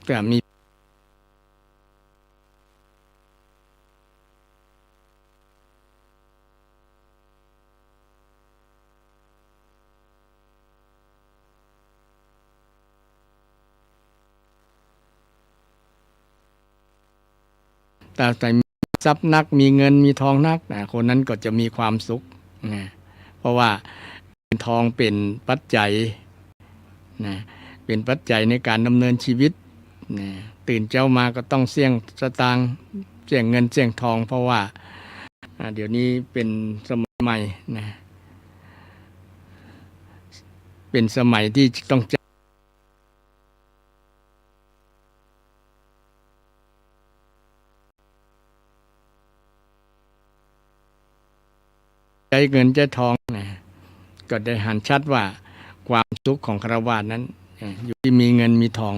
แต่มีแต่มีทรัพย์นักมีเงินมีทองนักนะคนนั้นก็จะมีความสุขนะเพราะว่าเงินทองเป็นปัจจัยนะเป็นปัจจัยในการดำเนินชีวิตนะตื่นเช้ามาก็ต้องเสี่ยงสตางค์เสี่ยงเงินเสี่ยงทอง เพราะว่าเดี๋ยวนี้เป็นสมัยใหม่นะเป็นสมัยที่ต้องใช้เงินใช้ทองนะก็ได้หันชัดว่าความสุขของฆราวาสนั้นอยู่ที่มีเงินมีทอง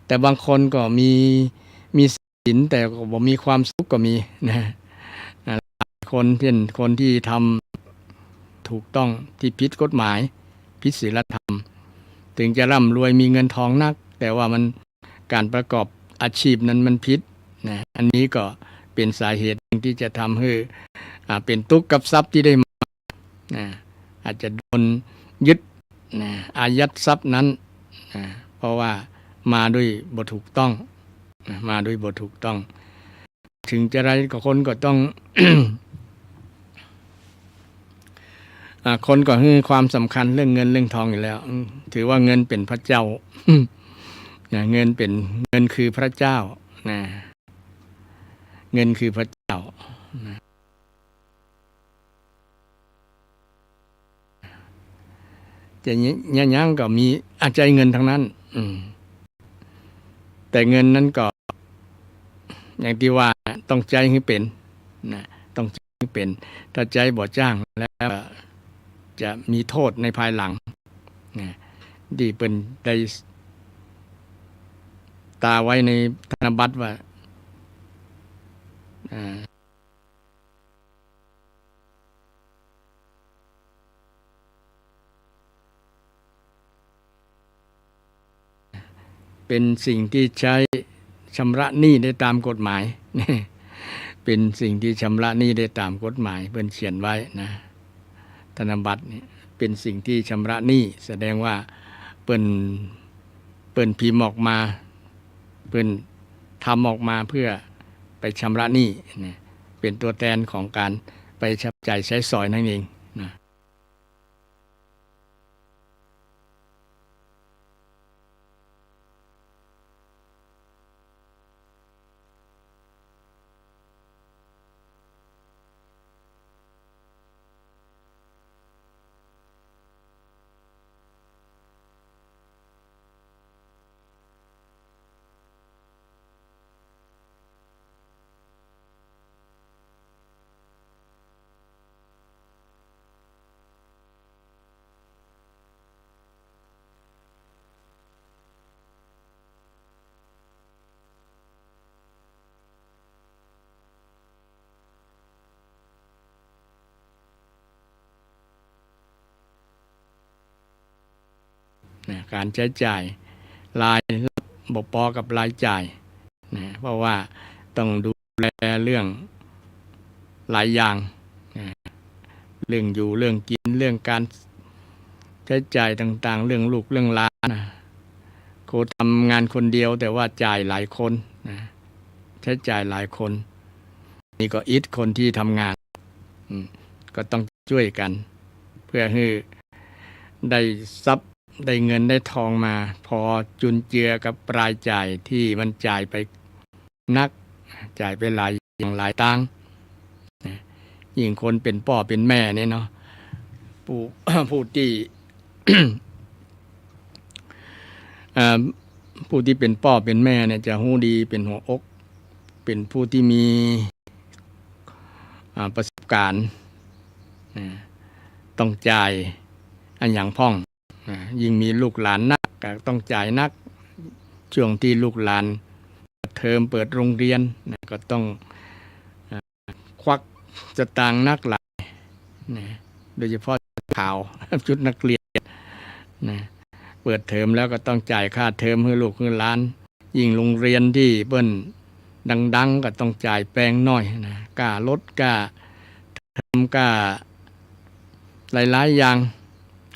แต่บางคนก็มีศีลแต่ก็บ่มีความสุขก็มีนะคนเช่นคนที่ทำถูกต้องที่ผิดกฎหมายผิดศีลธรรมถึงจะร่ำรวยมีเงินทองนักแต่ว่ามันการประกอบอาชีพนั้นมันผิดนะอันนี้ก็เป็นสาเหตุที่จะทำให้เป็นทุกข์กับทรัพย์ที่ได้มานะอาจจะโดนยึดนะอายัดทรัพย์นั้นนะเพราะว่ามาด้วยบ่ถูกต้องนะมาด้วยบ่ถูกต้องถึงจะไรก็คนก็ต้อง คนก็ให้ความสำคัญเรื่องเงินเรื่องทองอยู่แล้วถือว่าเงินเป็นพระเจ้า เงินคือพระเจ้านะเงินคือพระเจ้านะจะยังก็มีอาใจเงินทั้งนั้นแต่เงินนั้นก็อย่างที่ว่าต้องใจให้เป็นนะต้องใจให้เป็นถ้าใจบ่จ้างแล้วจะมีโทษในภายหลังนะดีเป็นได้ตาไว้ในธนบัตรว่าเป็นสิ่งที่ใช้ชำระหนี้ได้ตามกฎหมายเป็นสิ่งที่ชำระหนี้ได้ตามกฎหมายเพิ่นเขียนไว้นะธนบัตรนี่เป็นสิ่งที่ชำระหนี้แสดงว่าเปิ้นพิมพ์ออกมาเปิ้นทำออกมาเพื่อไปชำระหนี้นะเป็นตัวแทนของการไปจับจ่ายใช้สอยนั่นเองนะการใช้จ่ายรายรับบ่พอกับรายจ่ายนะเพราะว่าต้องดูแลเรื่องหลายอย่างนะเรื่องอยู่เรื่องกินเรื่องการใช้จ่ายต่างๆเรื่องลูกเรื่องหลานนะโคทำงานคนเดียวแต่ว่าจ่ายหลายคนนะใช้จ่ายหลายคนนี่ก็อิทคนที่ทำงานก็ต้องช่วยกันเพื่อให้ได้ทรัพย์ได้เงินได้ทองมาพอจุนเจือกับรายจ่ายที่มันจ่ายไปนักจ่ายไปหลายอย่างหลายตังยิ่งคนเป็นพ่อเป็นแม่เนี่ยเนาะผู้ ผู้ที่ ผู้ที่เป็นพ่อเป็นแม่เนี่ยจะหู้ดีเป็นหัวอกเป็นผู้ที่มีประสบการณ์ต้องจ่ายอันอย่างพ่องยิ่งมีลูกหลานนักก็ต้องจ่ายนักช่วงที่ลูกหลานเทอมเปิดโรงเรียนก็ต้องควักสตางค์นักหลายโดยเฉพาะขาวชุดนักเรียนเปิดเทอมแล้วก็ต้องจ่ายค่าเทอมให้ลูกให้หลาน ยิ่งโรงเรียนที่เปิ้นดังๆก็ต้องจ่ายแปลงน้อยนะกล้าลดกล้าทำกล้าหลายๆอย่าง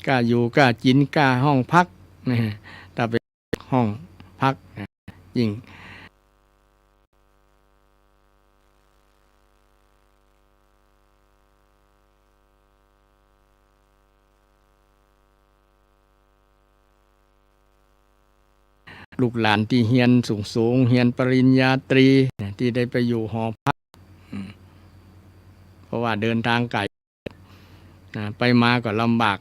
กล้าอยู่กล้ากินกล้าห้องพักนะถ้าเป็นห้องพักนะยิ่งลูกหลานที่เรียนสูงเรียนปริญญาตรีที่ได้ไปอยู่หอพักเพราะว่าเดินทางไกลไปมาก็ลำบาก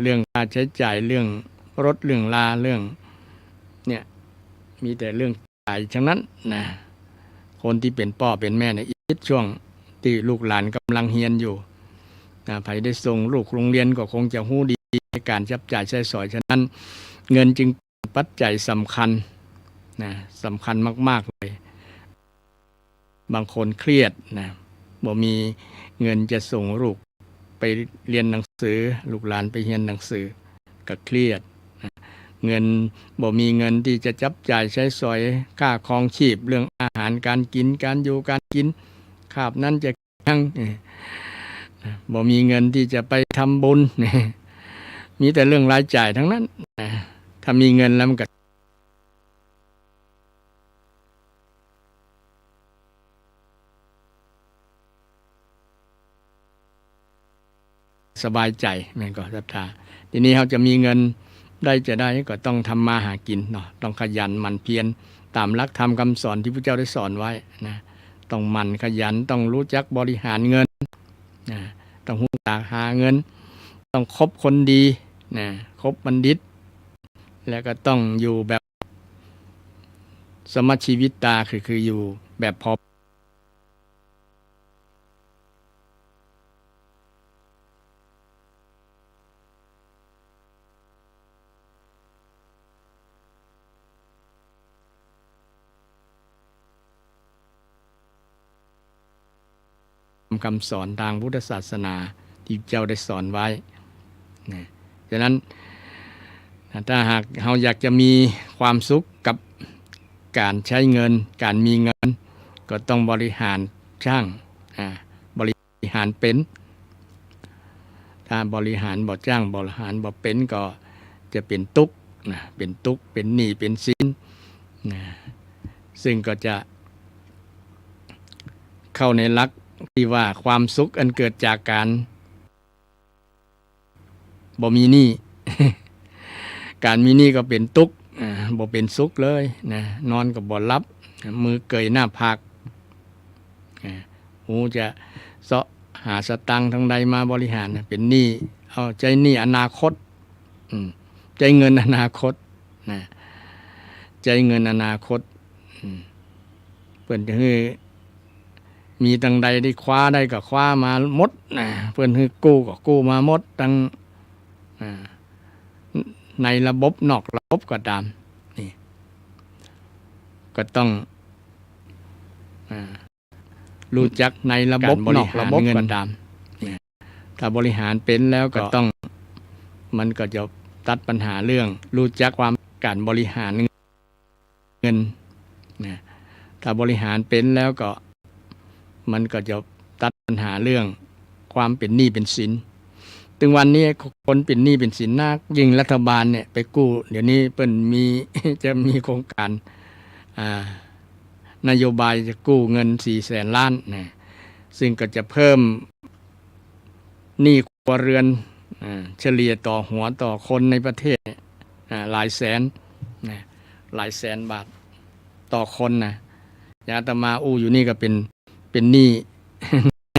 เรื่องค่าใช้จ่ายเรื่องรถเรื่องลาเรื่องเนี่ยมีแต่เรื่องจ่ายทั้งนั้นนะคนที่เป็นพ่อเป็นแม่ในอีกช่วงที่ลูกหลานกำลังเรียนอยู่ใครได้ส่งลูกโรงเรียนก็คงจะหู้ดีในการจับจ่ายใช้สอยฉะนั้นเงินจึงปัจจัยสำคัญนะสำคัญมากๆเลยบางคนเครียดนะบ่มีเงินจะส่งลูกไปเรียนหนังสือลูกหลานไปเรียนหนังสือก็เครียดนะเงินบ่มีเงินที่จะจับจ่ายใช้สอยค่าครองชีพเรื่องอาหารการกินการอยู่การกินคาบนั้นจะทั้งบ่มีเงินที่จะไปทำบุญมีแต่เรื่องรายจ่ายทั้งนั้นถ้ามีเงินแล้วมันก็สบายใจแม่นก็ศรัทธาทีนี้เขาจะมีเงินได้ก็ต้องทำมาหากินเนาะต้องขยันหมั่นเพียรตามหลักธรรมคำสอนที่พระเจ้าได้สอนไว้นะต้องหมั่นขยันต้องรู้จักบริหารเงินนะต้องรู้จักหาเงินต้องคบคนดีนะคบบัณฑิตแล้วก็ต้องอยู่แบบสมชีวิตตาคืออยู่แบบพอคำสอนทางพุทธศาสนาที่เจ้าได้สอนไว้นะฉะนั้นถ้าหากเราอยากจะมีความสุขกับการใช้เงินการมีเงินก็ต้องบริหารช่างบริหารเป็นถ้าบริหารบ่จ้างบริหารบ่เป็นก็จะเป็นทุกข์นะเป็นทุกข์เป็นหนี้เป็นสินนะซึ่งก็จะเข้าในหลักที่ว่าความสุขอันเกิดจากการบ่มีหนี้ การมีหนี้ก็เป็นทุกข์บ่เป็นสุขเลยนะนอนก็บ่หลับมือเกยหน้าผากหูจะเสาะหาสตังค์ทางใดมาบริหารเป็นหนี้เอาใจหนี้อนาคตใจเงินอนาคตนะใจเงินอนาคตเพิ่นจะให้มีตังใดได้คว้าได้ก็คว้ามาหมดนะเพิ่นให้กู้ก็กู้มาหมดตั้งในระบบนอกระบบก็ตามนี่ก็ต้องรู้จักในระบบนอกระบบก็ตามถ้าบริหารเป็นแล้วก็ต้องมันก็จะตัดปัญหาเรื่องรู้จักความการบริหารเงินนะถ้าบริหารเป็นแล้วก็มันก็จะตัดปัญหาเรื่องความเป็นหนี้เป็นสินถึงวันนี้คนเป็นหนี้เป็นสินนักยิ่งรัฐบาลเนี่ยไปกู้เดี๋ยวนี้เปิ้นจะมีโครงการนโยบายจะกู้เงิน400,000 ล้านนะซึ่งก็จะเพิ่มหนี้ครัวเรือนเฉลี่ยต่อหัวต่อคนในประเทศหลายแสนหลายแสนบาทต่อคนนะอาตมาอยู่นี่ก็เป็นหนี้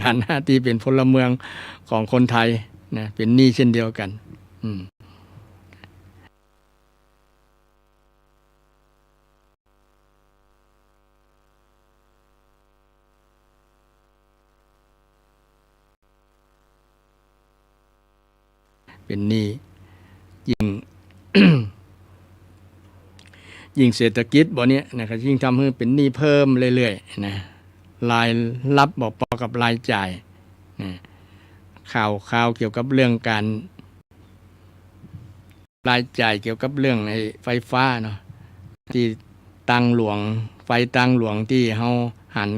ฐานะที่เป็นพลเมืองของคนไทยนะเป็นหนี้เช่นเดียวกันเป็นหนี้ยิ่ง ยิ่งเศรษฐกิจบ่เนี้ยนะครับยิ่งทำให้เป็นหนี้เพิ่มเรื่อยๆนะรายรับบ่พอกับรายจ่ายนะข่าวเกี่ยวกับเรื่องการรายจ่ายเกี่ยวกับเรื่องไฟฟ้าเนาะที่ ตังหลวงไฟตังหลวงที่เฮาหัน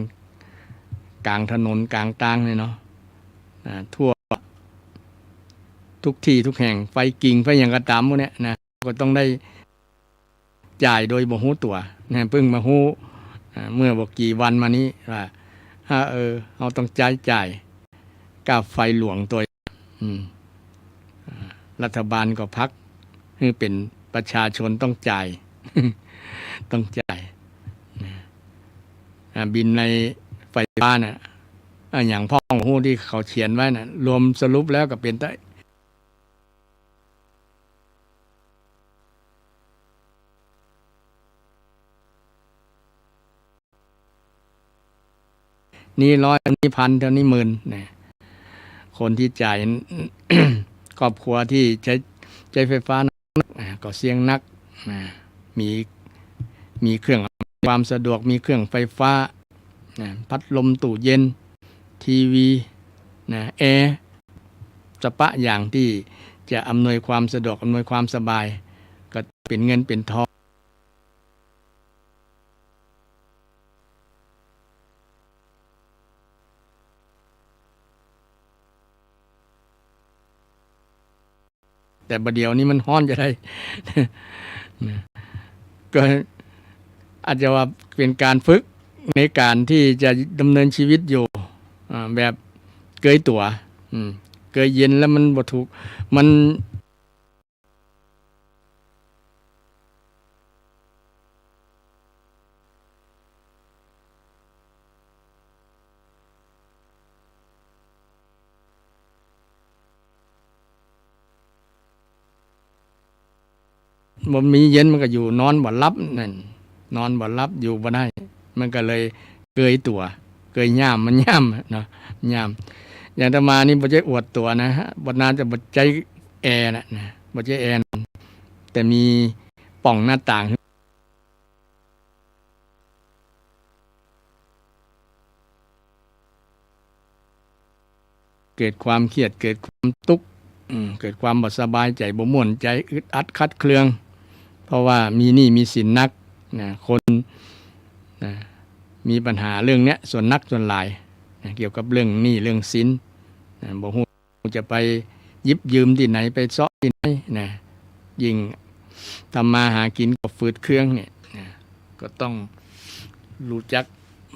กลางถนนกลางตังเลยเนาะทั่วทุกที่ทุกแห่งไฟกิ่งไฟอย่างกระตามพวกเนี้ยนะก็ต้องได้จ่ายโดยบ่ฮู้ตัวนะเพิ่งมาฮู้เมื่อบ่กี่วันมานี้ว่าเราต้องจ่ายค่าไฟหลวงตัวรัฐบาลก็พักคือเป็นประชาชนต้องจ่าย ต้องจ่ายบินในไฟฟ้าน่ะอย่างพ่อของฮู้ที่เขาเขียนไว้น่ะรวมสรุปแล้วก็เป็นนี่ร้อยนี่พันเท่านี้หมื่นนะคนที่จ่าย ครอบครัวที่ใช้ไฟฟ้าก็เสี่ยงนักมีเครื่องความสะดวกมีเครื่องไฟฟ้าพัดลมตู้เย็นทีวีแอร์สปะอย่างที่จะอำนวยความสะดวกอำนวยความสบายก็เป็นเงินเป็นทองแต่ประเดี๋ยวนี้มันฮ้อนจะได้ ก็อาจจะว่าเป็นการฝึกในการที่จะดำเนินชีวิตอยู่แบบเกยตัวเกยเย็นแล้วมันบ่ถูกมันบ่มีเย็นมันก็อยู่นอนบ่หลับนั่นนอนบ่หลับอยู่บ่ได้มันก็เลยเกยตัวเกยย่ามมันย่ามเนาะย่ามอย่างอาตมานี่บ่ใช่อวดตัวนะฮะบ่นานจะบ่ใจแอร์นะบ่ใช่แอร์แต่มีป่องหน้าต่างเกิดความเครียดเกิดความทุกข์เกิดความบ่สบายใจบ่ม่วนใจอึดอัดคัดเครืองเพราะว่ามีหนี้มีสินนักคนมีปัญหาเรื่องเนี้ยส่วนนักส่วนหลายเกี่ยวกับเรื่องหนี้เรื่องสินบ่ฮู้จะไปยิบยืมที่ไหนไปเซาะที่ไหนยิ่งทำมาหากินก็ฝืดเครื่องเนี่ยก็ต้องรู้จัก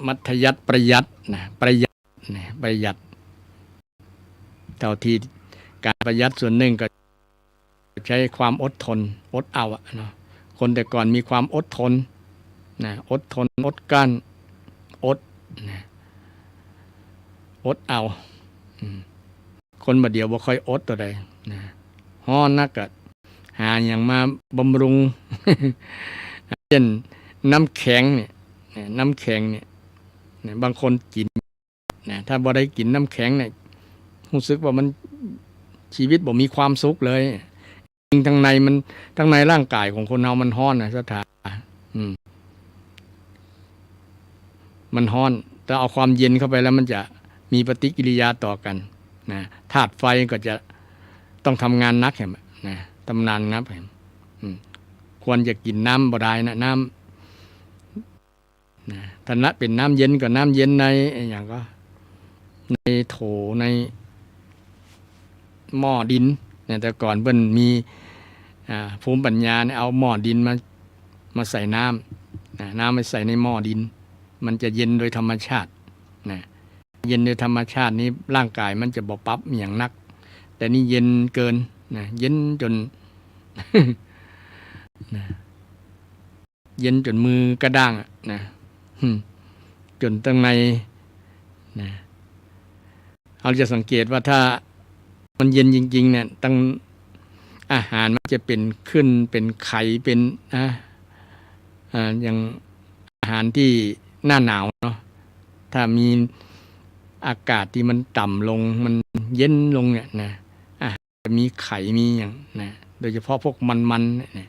มัธยัสถ์ประหยัดประหยัดเท่าที่การประหยัดส่วนหนึ่งก็ใช้ความอดทนอดเอาเนาะคนแต่ก่อนมีความอดทนอดทนอดกั้นอดอดเอาคนบัดเดียวบ่ค่อยอดตัวใดฮ้อนนักก็หาอย่างมาบำรุง เช่นน้ำแข็งเนี่ยน้ำแข็งเนี่ยบางคนกินถ้าบ่ได้กินน้ำแข็งเนี่ยรู้สึกว่ามันชีวิตบ่มีความสุขเลยจริงทางในร่างกายของคนเรามันฮ้อนสถานมันฮ้อนแต่เอาความเย็นเข้าไปแล้วมันจะมีปฏิกิริยาต่อกันธาตุไฟก็จะต้องทำงานนักเห็นไหมทำงานนักเห็นควรจะกินน้ำบ่ได้น้ำถ้าเป็นน้ำเย็นก็น้ำเย็นในอย่างก็ในโถในหม้อดินแต่ก่อนเพิ่นมีภูมิปัญญาเอาหม้อดินมาใส่น้ำไปใส่ในหม้อดินมันจะเย็นโดยธรรมชาติเย็นโดยธรรมชาตินี้ร่างกายมันจะบ่ปรับอย่างนักแต่นี่เย็นเกินเย็นจน เย็นจนมือกระด้างจนตั้งในเราจะสังเกตว่าถ้ามันเย็นจริงๆเนี่ยตั้งอาหารมันจะเป็นขึ้นเป็นไข่เป็นอย่างอาหารที่หน้าหนาวเนาะถ้ามีอากาศที่มันต่ำลงมันเย็นลงเนี่ยจะมีไข่มีอย่างโดยเฉพาะพวกมันเนี่ย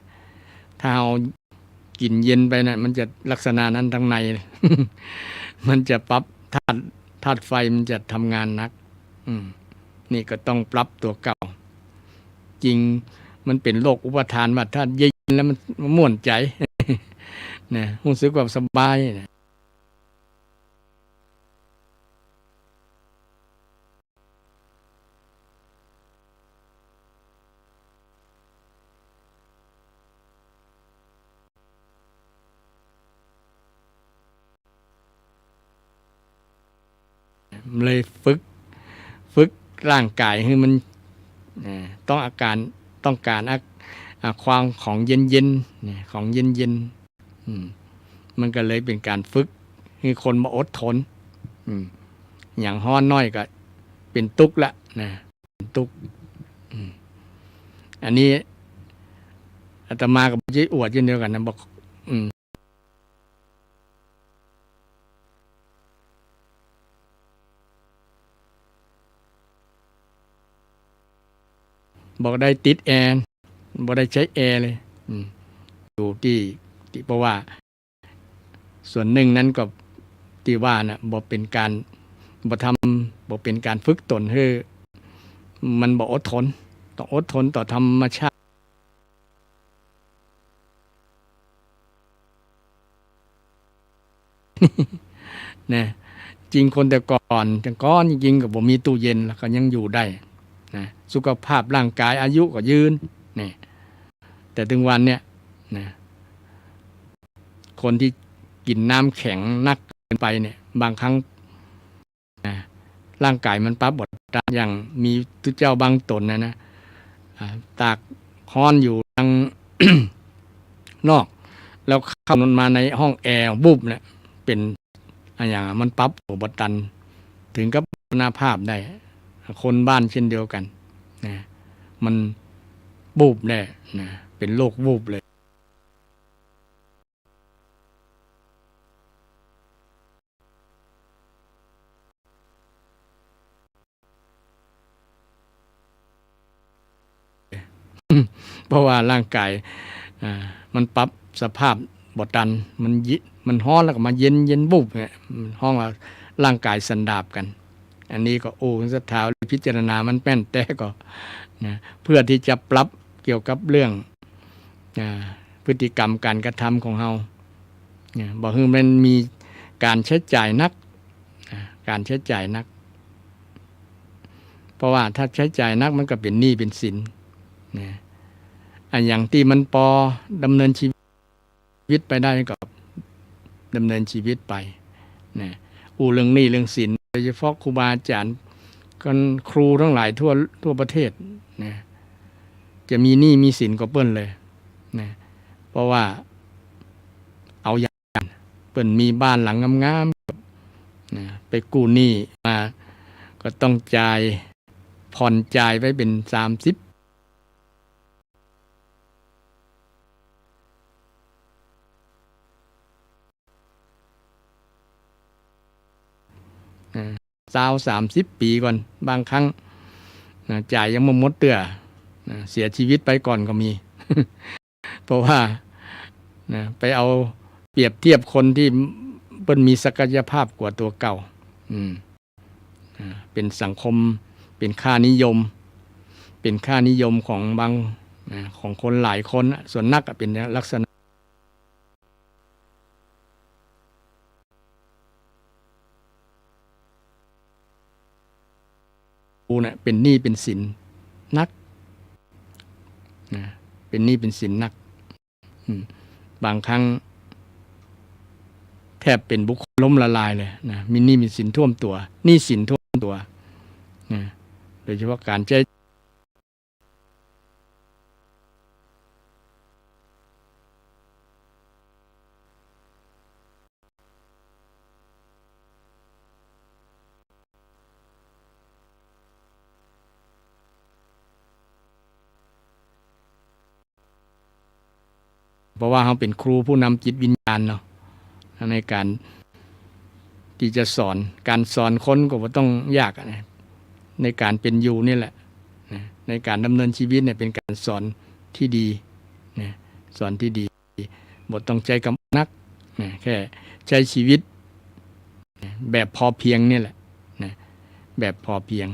ถ้าเอากินเย็นไปนะมันจะลักษณะนั้นทั้งใน มันจะปรับธาตุไฟมันจะทำงานนักนี่ก็ต้องปรับตัวเก่าจริงมันเป็นโรคอุปทานว่าถ้าเย็นแล้วมันม่วนใจ นะรู้สึกว่าสบายนะเลยฝึกร่างกายให้มันต้องอาการต้องการความของเย็นเย็นของเย็นเย็นมันก็เลยเป็นการฝึกให้คนมาอดทนอย่างฮ้อนน้อยก็เป็นตุกละนะเป็นตุกอันนี้อาตมากับจีอวดเช่นเดียวกันนะบอกได้ติดแอร์บอกได้ใช้แอร์เลยอยู่ที่เพราะว่าส่วนหนึ่งนั้นก็ที่ว่านะบอกเป็นการบอกทำบอกเป็นการฝึกตนให้มันบอกอดทนต้องอดทนต่อธรรมชาตินะจริงคนแต่ก่อนจริงๆกับผมมีตู้เย็นแล้วก็ยังอยู่ได้นะสุขภาพร่างกายอายุก็ยืนนี่แต่ถึงวันเนี้ยนะคนที่กินน้ำแข็งนักเกินไปเนี่ยบางครั้งนะร่างกายมันปั๊บบดตาอย่างมีตุเจ้าบางตนนะตากฮ้อนอยู่ทาง นอกแล้วเข้ามาในห้องแอร์บุบเนี่ยเป็นอย่างมันปั๊บหัวบตันถึงกับนาภาพได้คนบ้านเช่นเดียวกันนะมันบูบได้นะเป็นโรคบูบเลยเพราะว่าร่างกายมันปรับสภาพบดันมันฮ้อนแล้วก็มาเย็นบุบเนี่ยห้องว่าร่างกายสันดาบกันอันนี้ก็โอ้สถาพิจารณามันแป้นแต่ก็นะเพื่อที่จะปรับเกี่ยวกับเรื่องพฤติกรรมการกระทำของเราบอกคือมันมีการใช้จ่ายนักการใช้จ่ายนักเพราะว่าถ้าใช้จ่ายนักมันก็เป็นหนี้เป็นสินนะอย่างที่มันดำเนินชีวิตไปได้ก็ดำเนินชีวิตไปนะเรื่องหนี้เรื่องสินโดยเฉพาะครูบาอาจารย์กันครูทั้งหลายทั่วประเทศนะจะมีหนี้มีสินก็เปิ้นเลยนะเพราะว่าเอาอย่างเปิ้นมีบ้านหลังงามๆนะไปกู้หนี้มาก็ต้องจ่ายผ่อนจ่ายไว้เป็น3030 ปีก่อนบางครั้งจ่ายยังไม่หมดเตื้อเสียชีวิตไปก่อนก็มี เพราะว่าไปเอาเปรียบเทียบคนที่เปิ้นมีศักยภาพกว่าตัวเก่าเป็นสังคมเป็นค่านิยมของบางของคนหลายคนส่วนนักเป็นลักษณะเป็นหนี้เป็นสินนักเป็นหนี้เป็นสินนักบางครั้งแทบเป็นบุคคลล้มละลายเลยนะมีหนี้มีสินท่วมตัวหนี้สินท่วมตัวโดยเฉพาะการใช้เพราะว่าเขาเป็นครูผู้นำจิตวิญญาณเนาะในการที่จะสอนการสอนคนก็บ่ต้องยากนะในการเป็นอยู่นี่แหละในการดำเนินชีวิตเนี่ยเป็นการสอนที่ดีสอนที่ดีบ่ต้องใจกำนักแค่ใช้ชีวิตแบบพอเพียงนี่แหละแบบพอเพียง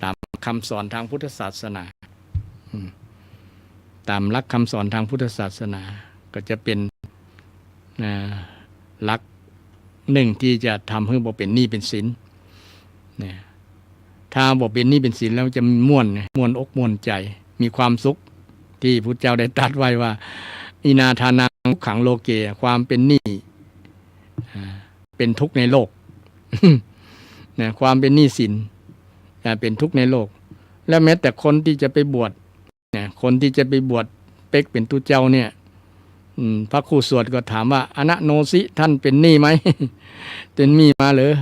ตามคำสอนทางพุทธศาสนาตามหลักคำสอนทางพุทธศาสนาก็จะเป็น หลักหนึ่งที่จะทำให้บ่เป็นหนี้เป็นสินนะถ้าบ่เป็นหนี้เป็นสินแล้วจะม่วนอกม่วนใจมีความสุขที่พุทธเจ้าได้ตรัสไว้ว่าอินาทานังทุกขังโลเกความเป็นหนี้เป็นทุกข์ในโลก นะความเป็นหนี้สินเป็นทุกข์ในโลกและแม้แต่คนที่จะไปบวชนะคนที่จะไปบวชเป็กเป็นตุเจ้าเนี่ยพระครูสวดก็ถามว่าอนะโนสิท่านเป็นหนี้ไหม เป็นหนี้มาหรือ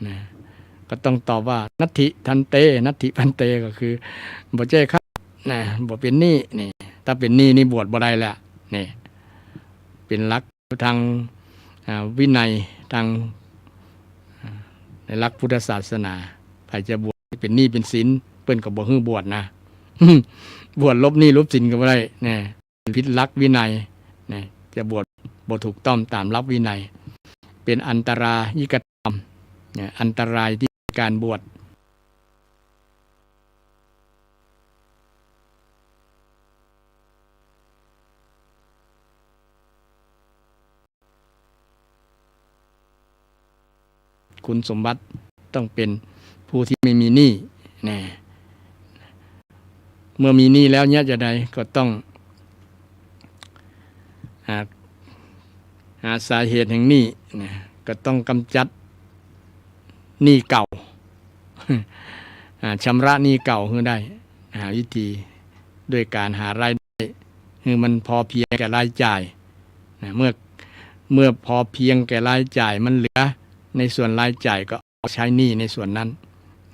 นะก็ต้องตอบว่านัตถิทันเตนัตถิพันเตก็คือบ่ใช่ครับนะบ่เป็นหนี้นี่ถ้าเป็นหนี้นี่บวชบ่ได้แหละนี่เป็นหลักทางวินัยทางในหลักพุทธศาสนาใครจะบวชเป็นหนี้เป็นสินเปิ้นก็บ่ฮื้อบวชนะ บวชลบหนี้ลบสินก็บ่ได้นี่ผิดหลักวินัยนี่จะบวชบ่ถูกต้องตามหลักวินัยเป็นอันตรายิกธรรมเนี่ยอันตรายที่การบวชคุณสมบัติต้องเป็นผู้ที่ไม่มีหนี้นะเมื่อมีหนี้แล้วเนี่ยจะใดก็ต้องหาสาเหตุแห่งหนี้นะก็ต้องกำจัดหนี้เก่า ชำระหนี้เก่าให้ได้หาวิธีด้วยการหารายได้ให้มันพอเพียงแก่รายจ่ายนะเมื่อพอเพียงแก่รายจ่ายมันเหลือในส่วนรายจ่ายก็เอาใช้หนี้ในส่วนนั้น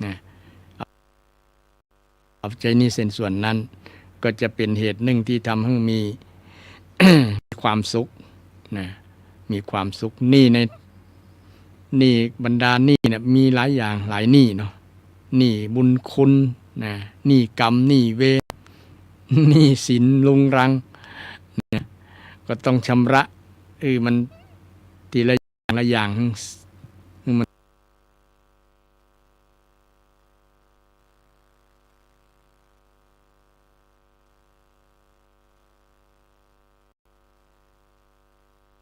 นะเอาใช้หนี้ส่วนนั้นก็จะเป็นเหตุหนึ่งที่ทำให้มี ความสุขนะมีความสุขหนี้ในหนี้บรรดาหนี้เนี่ยมีหลายอย่างหลายหนี้เนาะหนี้บุญคุณนะหนี้กรรมหนี้เวรหนี้สินลุงรังเนี่ยก็ต้องชำระมันทีละอย่างมัน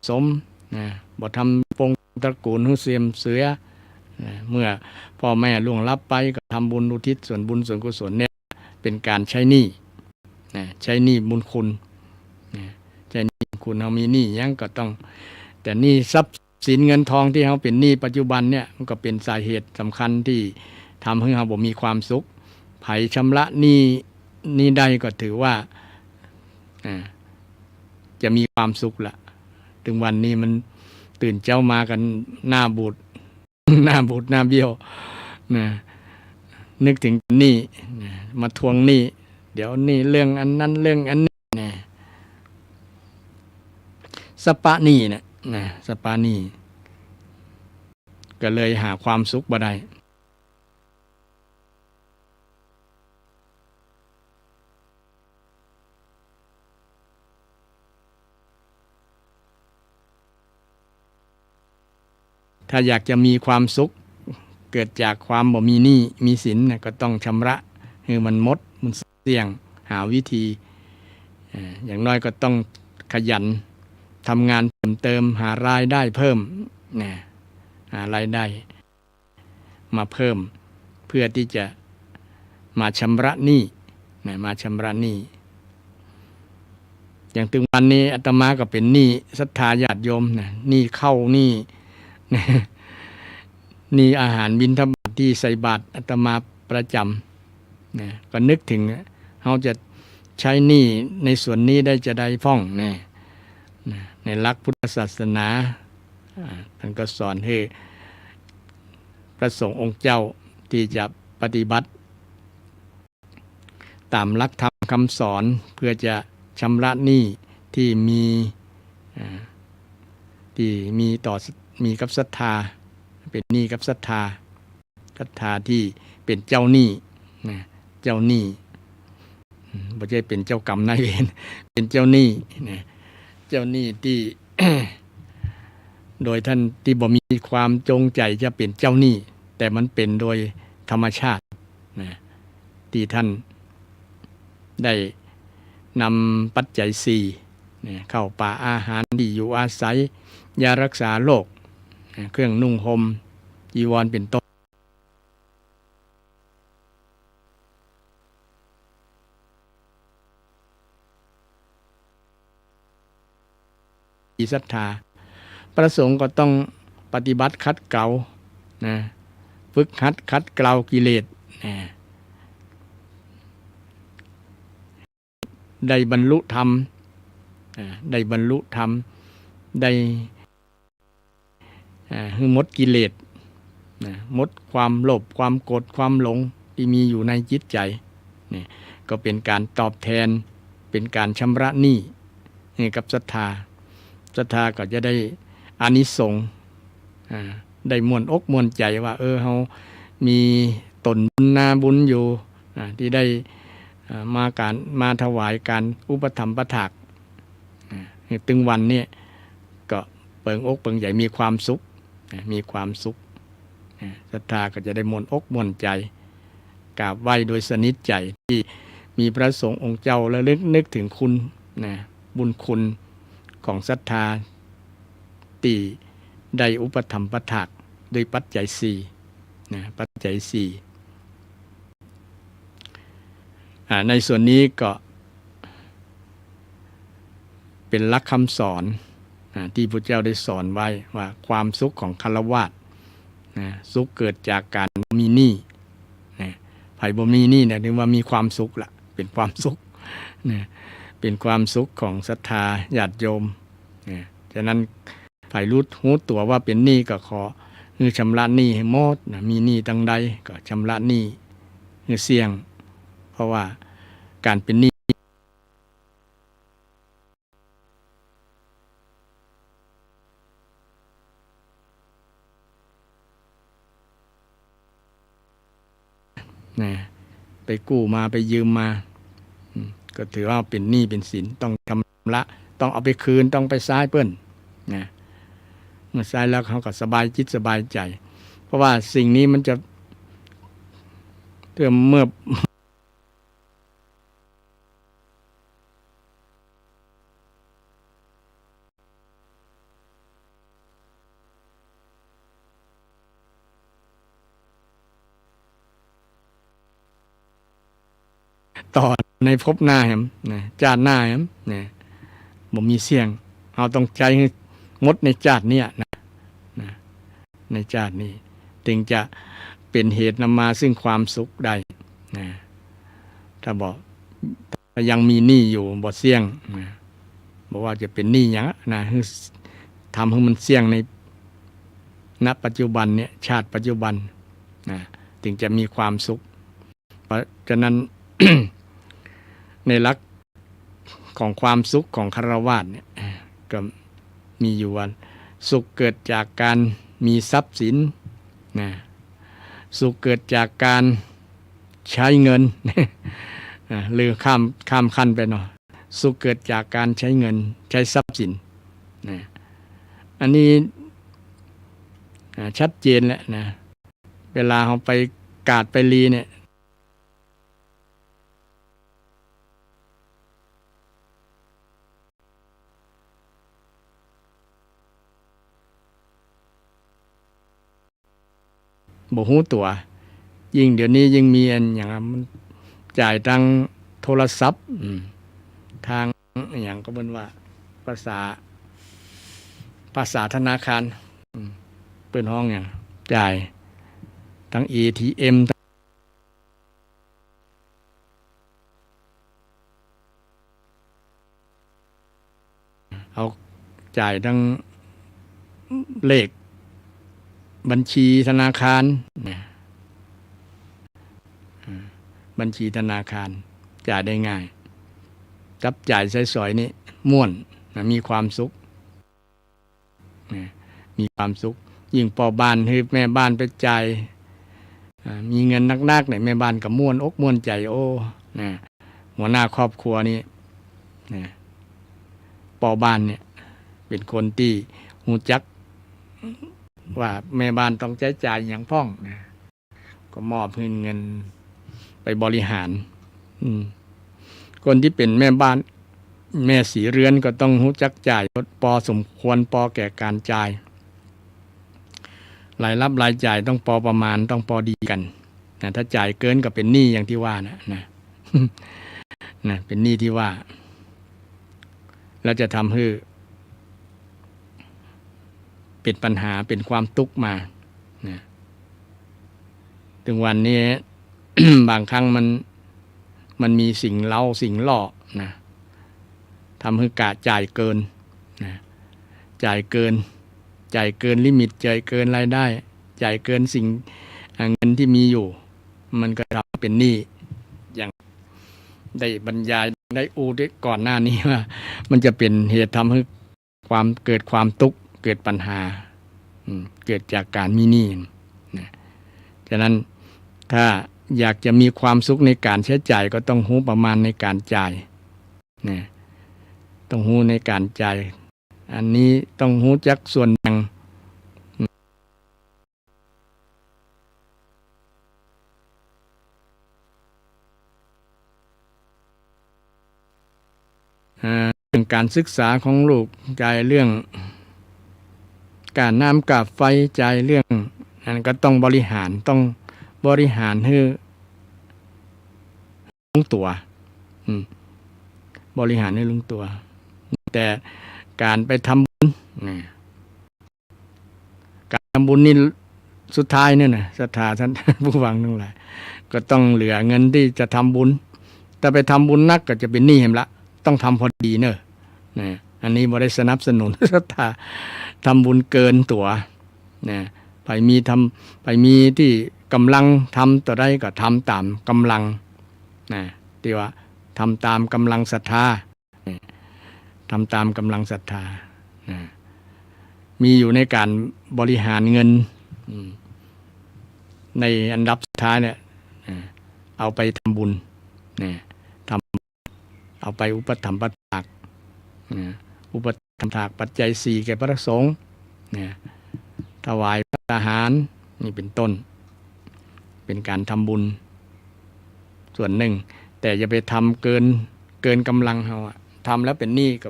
สมนะบ่ทำปงตระกูลให้เสื่อมเสียนะเมื่อพ่อแม่ล่วงลับไปก็ทำบุญอุทิศส่วนบุญส่วนกุศลเนี่ยเป็นการใช้หนี้นะใช้หนี้บุญคุณนะใช้หนี้คุณเรามีหนี้ยังก็ต้องแต่หนี้ทรัพย์สินเงินทองที่เราเป็นหนี้ปัจจุบันเนี่ยมันก็เป็นสาเหตุสำคัญที่ทำให้เราบ่มีความสุขไผชำระหนี้ได้ก็ถือว่าจะมีความสุขละถึงวันนี้มันตื่นเจ้ามากันหน้าบูด หน้าบูดหน้าเบี้ยวนะนึกถึงหนี้นะมาทวงหนี้เดี๋ยวหนี้เรื่องอันนั้นเรื่องอันนี้นะสปะหนี้นะสปะหนี้ก็เลยหาความสุขบ่ได้ถ้าอยากจะมีความสุขเกิดจากความบ่มีหนี้มีสินนะก็ต้องชำระให้มันหมดมันเสี่ยงหาวิธีอย่างน้อยก็ต้องขยันทำงานเติมหารายได้เพิ่มนะหารายได้มาเพิ่มเพื่อที่จะมาชำระหนี้นะมาชำระหนี้อย่างถึงวันนี้อาตมาก็เป็นหนี้ศรัทธาญาติโยมนะหนี้เข้าหนี้นี่อาหารบิณฑบาตที่ใส่บาตรอาตมาประจำนะก็นึกถึงเขาจะใช้หนี้ในส่วนนี้ได้จะได้พ่องนะในหลักพุทธศาสนาท่านก็สอนให้พระสงฆ์องค์เจ้าที่จะปฏิบัติตามหลักธรรมคำสอนเพื่อจะชำระหนี้ที่มีต่อมีกับศรัทธาเป็นหนี้กับศรัทธาที่เป็นเจ้าหนี้นะเจ้าหนี้ไม่ใช่เป็นเจ้ากรรมนายเวรเป็นเจ้าหนี้นะเจ้าหนี้ที่ โดยท่านที่บ่มีความจงใจจะเป็นเจ้าหนี้แต่มันเป็นโดยธรรมชาตินะที่ท่านได้นำปัจจัย เนี่ยเข้าป่าอาหารที่อยู่อาศัยยารักษาโรคเครื่องนุ่งห่มจีวรเป็นต้นศรัทธาประสงค์ก็ต้องปฏิบัติขัดเกลานะฝึกหัดขัดเกลากิเลสนะได้บรรลุธรรมได้บรรลุธรรมได้หมดกิเลสหมดความโลภความโกรธความหลงที่มีอยู่ในจิตใจนี่ก็เป็นการตอบแทนเป็นการชำระหนี้ให้กับศรัทธาก็จะได้อานิสงส์ได้มวลอกมวลใจว่าเรามีตนบุญนาบุญอยู่ที่ได้มาถวายการอุปถัมภ์ประถากตึงวันนี้ก็เปิงอกเปิงใหญ่มีความสุขศรัทธาก็จะได้มวลอกมวลใจกราบไหว้โดยสนิทใจที่มีพระสงฆ์องค์เจ้าและนึกถึงคุณบุญคุณของศรัทธาตีได้อุปถัมภ์ประถากด้วยปัจจัย4ปัจจัย4ในส่วนนี้ก็เป็นหลักคำสอนที่พระเจ้าได้สอนไว้ว่าความสุขของฆราวาสสุขเกิดจากการมีหนี้ไผ่บ่มีหนี้เนี่ยถึงว่ามีความสุขละเป็นความสุขเป็นความสุขของศรัทธาญาติโยมฉะนั้นไผ่รู้ตัวว่าเป็นหนี้ก็ขอชำระหนี้ให้หมดมีหนี้ตั้งใดก็ชำระหนี้เสี่ยงเพราะว่าการเป็นหนี้ไปกู้มาไปยืมมาก็ถือว่าเป็นหนี้เป็นสินต้องชำระต้องเอาไปคืนต้องไปซ้ายเปิ้นเมื่อซ้ายแล้วเขาก็สบายจิตสบายใจเพราะว่าสิ่งนี้มันจะเมื่อต่อในภพหน้าแหมชาติหน้าแหมบ่มีเสี่ยงเราต้องใจงดในชาตินี้ในชาตินี้ถึงจะเป็นเหตุนำมาซึ่งความสุขได้ถ้าบอกยังมีหนี้อยู่บ่เสี่ยงบอกว่าจะเป็นหนี้อย่างทำให้มันเสี่ยงในณปัจจุบันเนี่ยชาติปัจจุบันถึงจะมีความสุขเพราะฉะนั้น ในหลักของความสุขของฆราวาสเนี่ยก็มีอยู่ว่าสุขเกิดจากการมีทรัพย์สินสุขเกิดจากการใช้เงิน หรือข้ามขั้นไปหน่อยสุขเกิดจากการใช้เงินใช้ทรัพย์สินอันนี้ชัดเจนแหละเวลาเราไปกาดไปลีเนี่ยบ่ฮู้ตัวยิ่งเดี๋ยวนี้ยิ่งมีอันอย่างมันจ่ายทางโทรศัพท์ทางอย่างก็เป็นว่าภาษาธนาคารเปิ้นห้องอย่างจ่ายทั้ง ATM เอาจ่ายทั้งเลขบัญชีธนาคารบัญชีธนาคารจ่ายได้ง่ายจับจ่ายใช้สอยนี่ม่วนมีความสุขมีความสุขยิ่งพ่อบ้านให้แม่บ้านไปจ่ายมีเงินนักๆเนี่ยแม่บ้านก็ม่วนอกม่วนใจโอ้หัวหน้าครอบครัวนี่พ่อบ้านเนี่ยเป็นคนที่หูจักว่าแม่บ้านต้องใช้จ่ายอย่างพ้องก็มอบเงินไปบริหารคนที่เป็นแม่บ้าน แม่สีเรือนก็ต้องรู้จักจ่ายพอสมควรพอแก่การจ่ายรายรับรายจ่ายต้องพอประมาณต้องพอดีกันนะถ้าจ่ายเกินก็เป็นหนี้อย่างที่ว่านะเป็นหนี้ที่ว่าแล้วจะทำให้เป็นปัญหาเป็นความทุกข์มานะถึงวันนี้ บางครั้งมันมีสิ่งเล่าสิ่งล่อนะทำให้กะจ่ายเกินนะจ่ายเกินลิมิตจ่ายเกินรายได้จ่ายเกินสิ่งเงินที่มีอยู่มันก็ทำเป็นหนี้อย่างได้บรรยายได้ได้ก่อนหน้านี้ว่ามันจะเป็นเหตุทำให้เกิดความทุกข์เกิดปัญหาเกิดจากการมีหนี้นะฉะนั้นถ้าอยากจะมีความสุขในการใช้จ่ายก็ต้องรู้ประมาณในการจ่ายนะต้องรู้ในการจ่ายอันนี้ต้องรู้จักส่วนแบ่งเรื่องการศึกษาของลูกจ่ายเรื่องการน้ำกับไฟจ่ายเรื่องนั้นก็ต้องบริหารให้ลงตัวบริหารให้ลงตัวแต่การไปทำบุญการทำบุญนี่สุดท้ายเนี่ยนะศรัทธาท่านผู้ฟังทั้งหลายก็ต้องเหลือเงินที่จะทำบุญแต่ไปทำบุญนักก็จะเป็นหนี้เห็นละต้องทำพอดีเนอะอันนี้บ่ได้สนับสนุนศรัทธาทำบุญเกินตัวไปมีที่กำลังทำต่อได้ก็ทำตามกำลังที่ว่าทำตามกำลังศรัทธาทำตามกำลังศรัทธามีอยู่ในการบริหารเงินในอันดับสุดท้ายเนี่ยเอาไปทำบุญเอาไปอุปถัมภ์ถากอุปถัมภ์ถากปัจจัย4แก่พระสงฆ์ถวายพระทหารนี่เป็นต้นเป็นการทำบุญส่วนหนึ่งแต่อย่าไปทำเกินกำลังเราทำแล้วเป็นหนี้ก็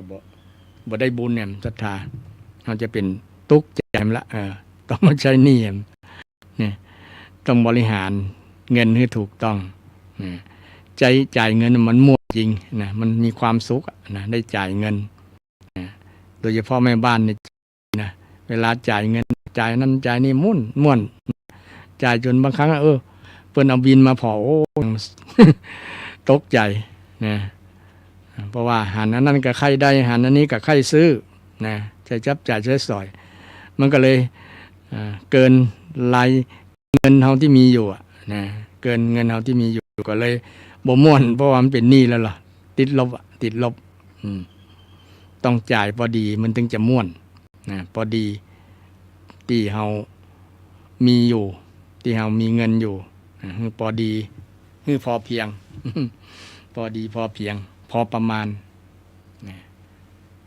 บ่ได้บุญเนี่ยศรัทธาเราจะเป็นทุกข์ใจละต้องมาใช้หนี้เนี่ยต้องบริหารเงินให้ถูกต้องจ่ายเงินมันมั่วจริงนะมันมีความสุขนะได้จ่ายเงินโดยเฉพาะแม่บ้านเนี่ยนะเวลาจ่ายเงินจ่ายนั้นจ่ายนี่ม่วนจ่ายจนบางครั้งเพิ่นเอาบินมาพอโอ้ตกใจนะเพราะว่าหันอันนั้นกับใครได้หันอันนี้กับใครซื้อนะใช้จับจ่ายใช้สอยมันก็เลยเกินรายเงินเฮาที่มีอยู่นะเกินเงินเฮาที่มีอยู่ก็เลยบ่ม่วนเพราะว่ามันเป็นหนี้แล้วล่ะติดลบต้องจ่ายพอดีมันถึงจะม่วนนะพอดีที่เฮามีอยู่ที่เฮามีเงินอยู่พอดีคือพอเพียงพอดีพอเพียงพอประมาณ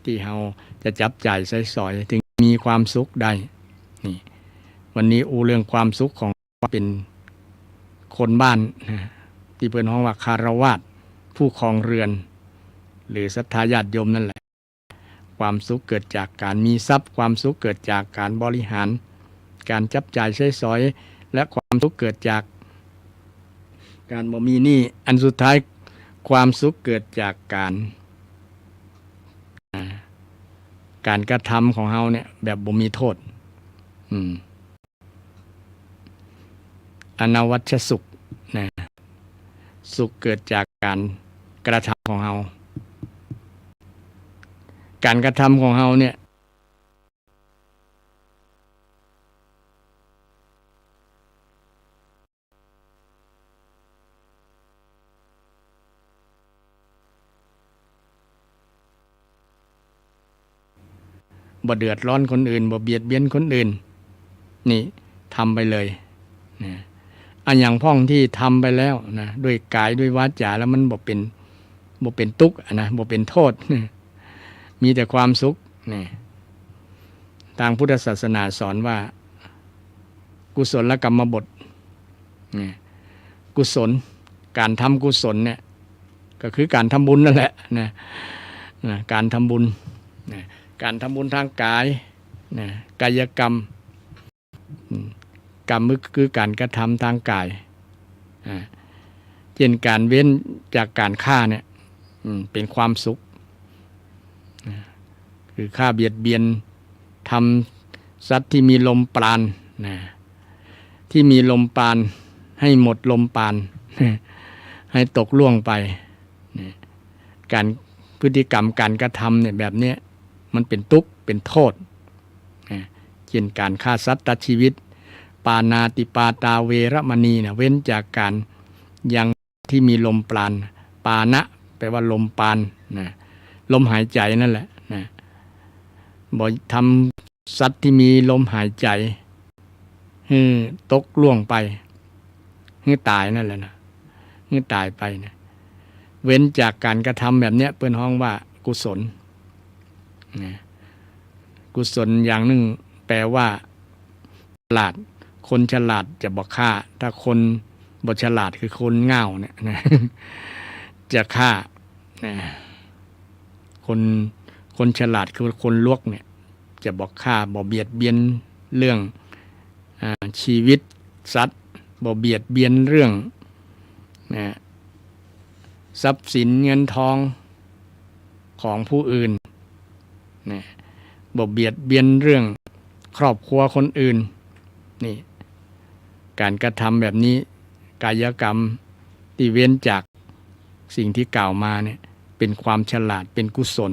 ที่เฮาจะจับจ่ายใช้สอยถึงมีความสุขได้นี่วันนี้เรื่องความสุขของเป็นคนบ้านที่เพิ่นฮ้องว่าคารวาสผู้ครองเรือนหรือศรัทธาญาติโยมนั่นแหละความสุขเกิดจากการมีทรัพย์ความสุขเกิดจากการบริหารการจับจ่ายใช้สอยและความสุขเกิดจากการบ่มีหนี้อันสุดท้ายความสุขเกิดจากการกระทำของเฮาเนี่ยแบบบ่มีโทษอนวัชสุขนะสุขเกิดจากการกระทำของเฮาการกระทำของเฮาเนี่ยบ่เดือดร้อนคนอื่นบ่เบียดเบียนคนอื่นนี่ทำไปเลยนะอันอย่างพ่องที่ทำไปแล้วนะด้วยกายด้วยวาจาแล้วมันบ่เป็นทุกข์นะบ่เป็นโทษมีแต่ความสุขนี่ทางพุทธศาสนาสอนว่ากุศลกรรมบทนี่กุศลการทำกุศลเนี่ยก็คือการทำบุญนั่นแหละนะ การทำบุญการทำบุญทางกายกายกรรมกรรมคือการกระทำทางกายเช่นการเว้นจากการฆ่าเนี่ยเป็นความสุขคือฆ่าเบียดเบียนทำสัตว์ที่มีลมปราณที่มีลมปราณให้หมดลมปราณให้ตกล่วงไปการพฤติกรรมการกระทำเนี่ยแบบนี้มันเป็นทุกข์เป็นโทษเช่นการฆ่าสัตว์ตัดชีวิตปานาติปาตาเวรมณีเว้นจากการยังที่มีลมปราณปานะแปลว่าลมปราณลมหายใจนั่นแหละบ่ทำสัตว์ที่มีลมหายใจให้ตกล่วงไปให้ตายนั่นแหละนะให้ตายไปนะเว้นจากการกระทำแบบนี้เปิ้นฮ้องว่ากุศลกุศลอย่างหนึ่งแปลว่าฉลาดคนฉลาดจะบอกฆ่าถ้าคนบ่ฉลาดคือคนง่าวเนี่ยจะฆ่าคนฉลาดคือคนลวกเนี่ยจะบอกฆ่าบ่เบียดเบียนเรื่องชีวิตสัตว์บ่เบียดเบียนเรื่องทรัพย์สินเงินทองของผู้อื่นบ่เบียดเบียนเรื่องครอบครัวคนอื่นนี่การกระทำแบบนี้กายกรรมที่เว้นจากสิ่งที่กล่าวมาเนี่ยเป็นความฉลาดเป็นกุศล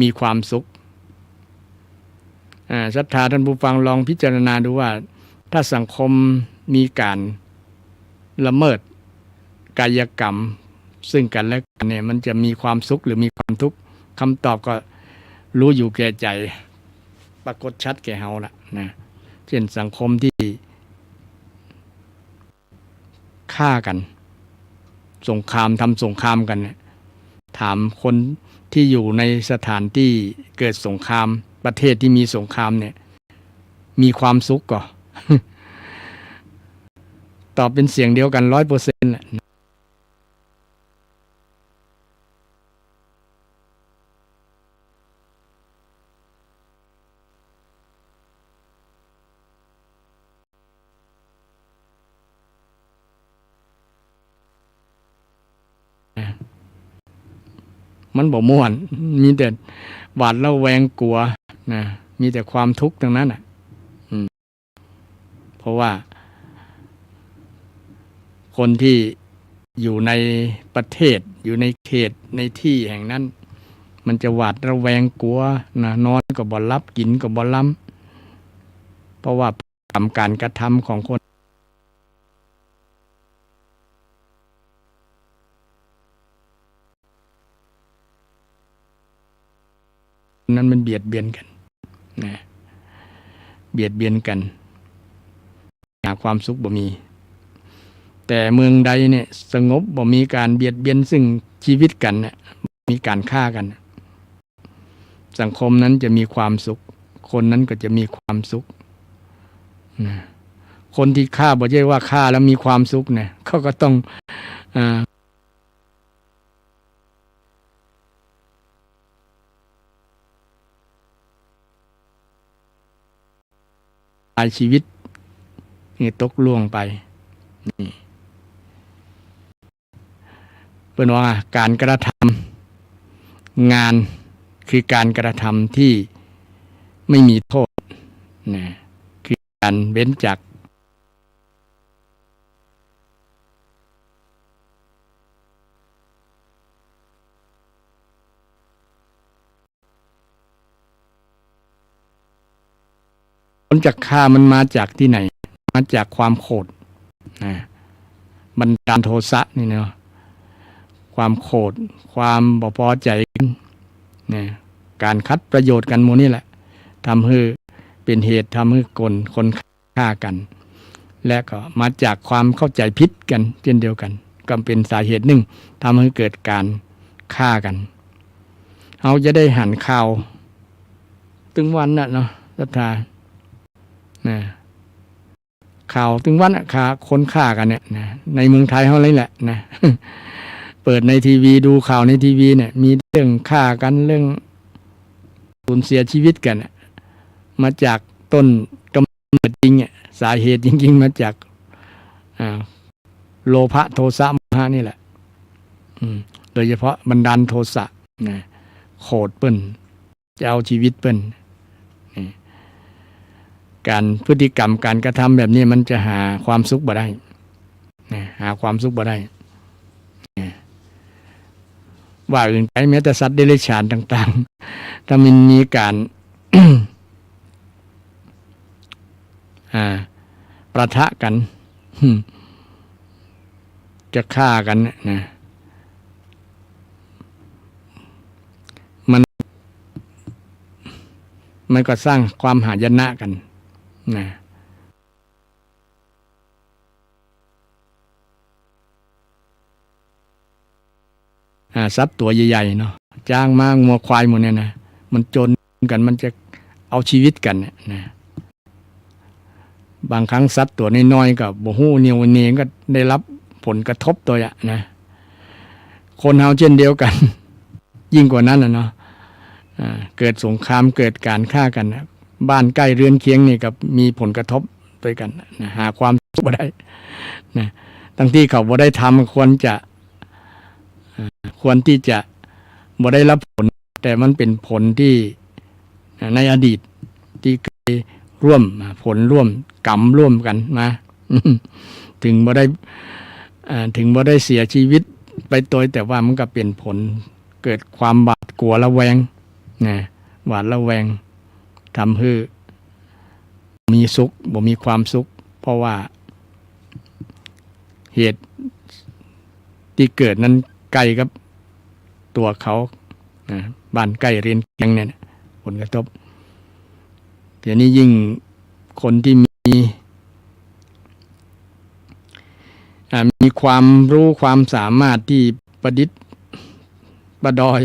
มีความสุขศรัทธาท่านผู้ฟังลองพิจารณาดูว่าถ้าสังคมมีการละเมิดกายกรรมซึ่งกันและกันเนี่ยมันจะมีความสุขหรือมีความทุกข์คำตอบก็รู้อยู่แก่ใจปรากฏชัดแก่เฮาละนะเช่นสังคมที่ฆ่ากันสงครามทำสงครามกันเนี่ยถามคนที่อยู่ในสถานที่เกิดสงครามประเทศที่มีสงครามเนี่ยมีความสุขก่อ ตอบเป็นเสียงเดียวกัน 100% แหละมันบ่ม่วนมีแต่หวาดระแวงกลัวนะมีแต่ความทุกข์ทั้งนั้นอ่ะเพราะว่าคนที่อยู่ในประเทศอยู่ในเขตในที่แห่งนั้นมันจะหวาดระแวงกลัวนะนอนก็บ่หลับกินก็บ่ล้ำเพราะว่าการกระทำของคนนั้นมันเบียดเบียนกันนะเบียดเบียนกันหาความสุขบ่มีแต่เมืองใดเนี่ยสงบบ่มีการเบียดเบียนซึ่งชีวิตกันเนี่ยมีการฆ่ากันสังคมนั้นจะมีความสุขคนนั้นก็จะมีความสุขนะคนที่ฆ่าบ่ใช่ว่าฆ่าแล้วมีความสุขเนี่ยเขาก็ต้องชีวิตนี่ตกล่วงไปนี่เป็นว่าการกระทำงานคือการกระทำที่ไม่มีโทษนะคือการเว้นจากผลจากฆ่ามันมาจากที่ไหนมาจากความโกรธบันดาลโทสะนี่เนาะความโกรธความบ่พอใจเนี่ยการคัดประโยชน์กันหมดนี่แหละทำให้เป็นเหตุทำให้คนฆ่ากัน และก็มาจากความเข้าใจผิดกันเช่นเดียวกันก็เป็นสาเหตุหนึ่งทำให้เกิดการฆ่ากันเราจะได้หันข่าวตึงวันน่ะเนาะศรัทธาข่าวถึงวันข่าคนฆ่ากันเนี่ยนะในเมืองไทยเขาเลยแหละนะ เปิดในทีวีดูข่าวในทีวีเนี่ยมีเรื่องฆ่ากันเรื่องสูญเสียชีวิตกันมาจากต้นกำเนิดจริงสาเหตุจริงๆมาจากโลภะโทสะโมหะนี่แหละโดยเฉพาะบันดาลโทสะนะโขดเปิ้นจะเอาชีวิตเปิ้นการพฤติกรรมการกระทำแบบนี้มันจะหาความสุขบ่ได้หาความสุขบ่ได้ว่าอื่นไปแม้แต่สัตว์เดรัจฉานต่างๆถ้ามันมีการ ประทะกันจะฆ่ากันนะมันก็สร้างความหายนะกันนะทรัพย์ตัวใหญ่ๆเนาะจ้างมางัวควายหมดเนี่ยนะมันจนกันมันจะเอาชีวิตกันนะบางครั้งสัตว์ตัวน้อยๆกับบ่ฮู้เนียวเนงก็ได้รับผลกระทบตัวนะคนเฮาเช่นเดียวกัน ยิ่งกว่านั้นเนาะเกิดสงครามเกิดการฆ่ากันนะบ้านใกล้เรือนเคียงนี่กับมีผลกระทบด้วยกันนะหาความสุขบ่ได้นะทั้งที่เขาบ่ได้ทำควรที่จะบ่ได้รับผลแต่มันเป็นผลที่ในอดีตที่เคยร่วมผลร่วมกรรมร่วมกันมาถึงบ่ได้เสียชีวิตไปตัวแต่ว่ามันก็เป็นผลเกิดความบาดกลัวระแวงนะหวาดระแวงทำให้มีสุขบ่มีความสุขเพราะว่าเหตุที่เกิดนั้นใกล้กับตัวเขาบ้านใกล้เรียนเคียงเนี่ยผลกระทบเดี๋ยวนี้ยิ่งคนที่มีความรู้ความสามารถที่ประดิษฐ์ประดอย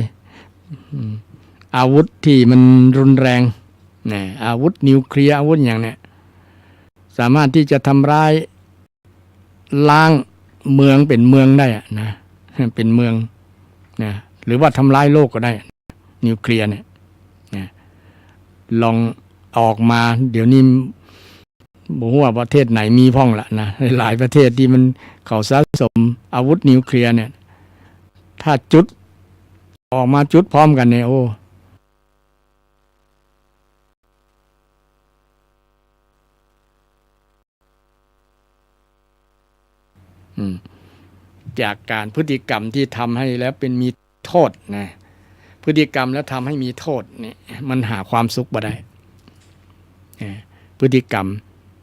อาวุธที่มันรุนแรงอาวุธนิวเคลียร์อาวุธอย่างเนี้ยสามารถที่จะทำร้ายล้างเมืองเป็นเมืองได้นะเป็นเมืองนะหรือว่าทำร้ายโลกก็ได้นิวเคลียร์เนี่ยนะลองออกมาเดี๋ยวนี้บอกว่าประเทศไหนมีพ่องละนะหลายประเทศที่มันเขาสะสมอาวุธนิวเคลียร์เนี่ยถ้าจุดออกมาจุดพร้อมกันเนี่ยโอ้จากการพฤติกรรมที่ทำให้แล้วเป็นมีโทษนะพฤติกรรมแล้วทำให้มีโทษเนี่ยมันหาความสุขบ่ได้พฤติกรรม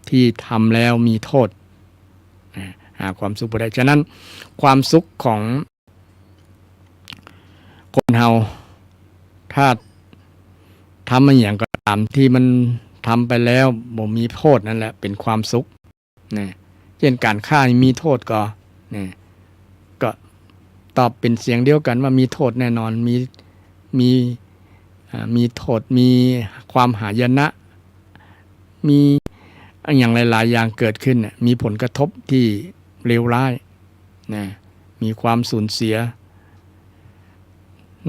ที่ทำแล้วมีโทษหาความสุขบ่ได้ฉะนั้นความสุขของคนเฮาถ้าทำมาอย่างก็ตามที่มันทำไปแล้วบ่มีโทษนั่นแหละเป็นความสุขนะเช่นการฆ่ามีโทษก็ตอบเป็นเสียงเดียวกันว่ามีโทษแน่นอนมีโทษมีความหายนะมีอย่างหลายๆอย่างเกิดขึ้นมีผลกระทบที่เลวร้ายนะมีความสูญเสีย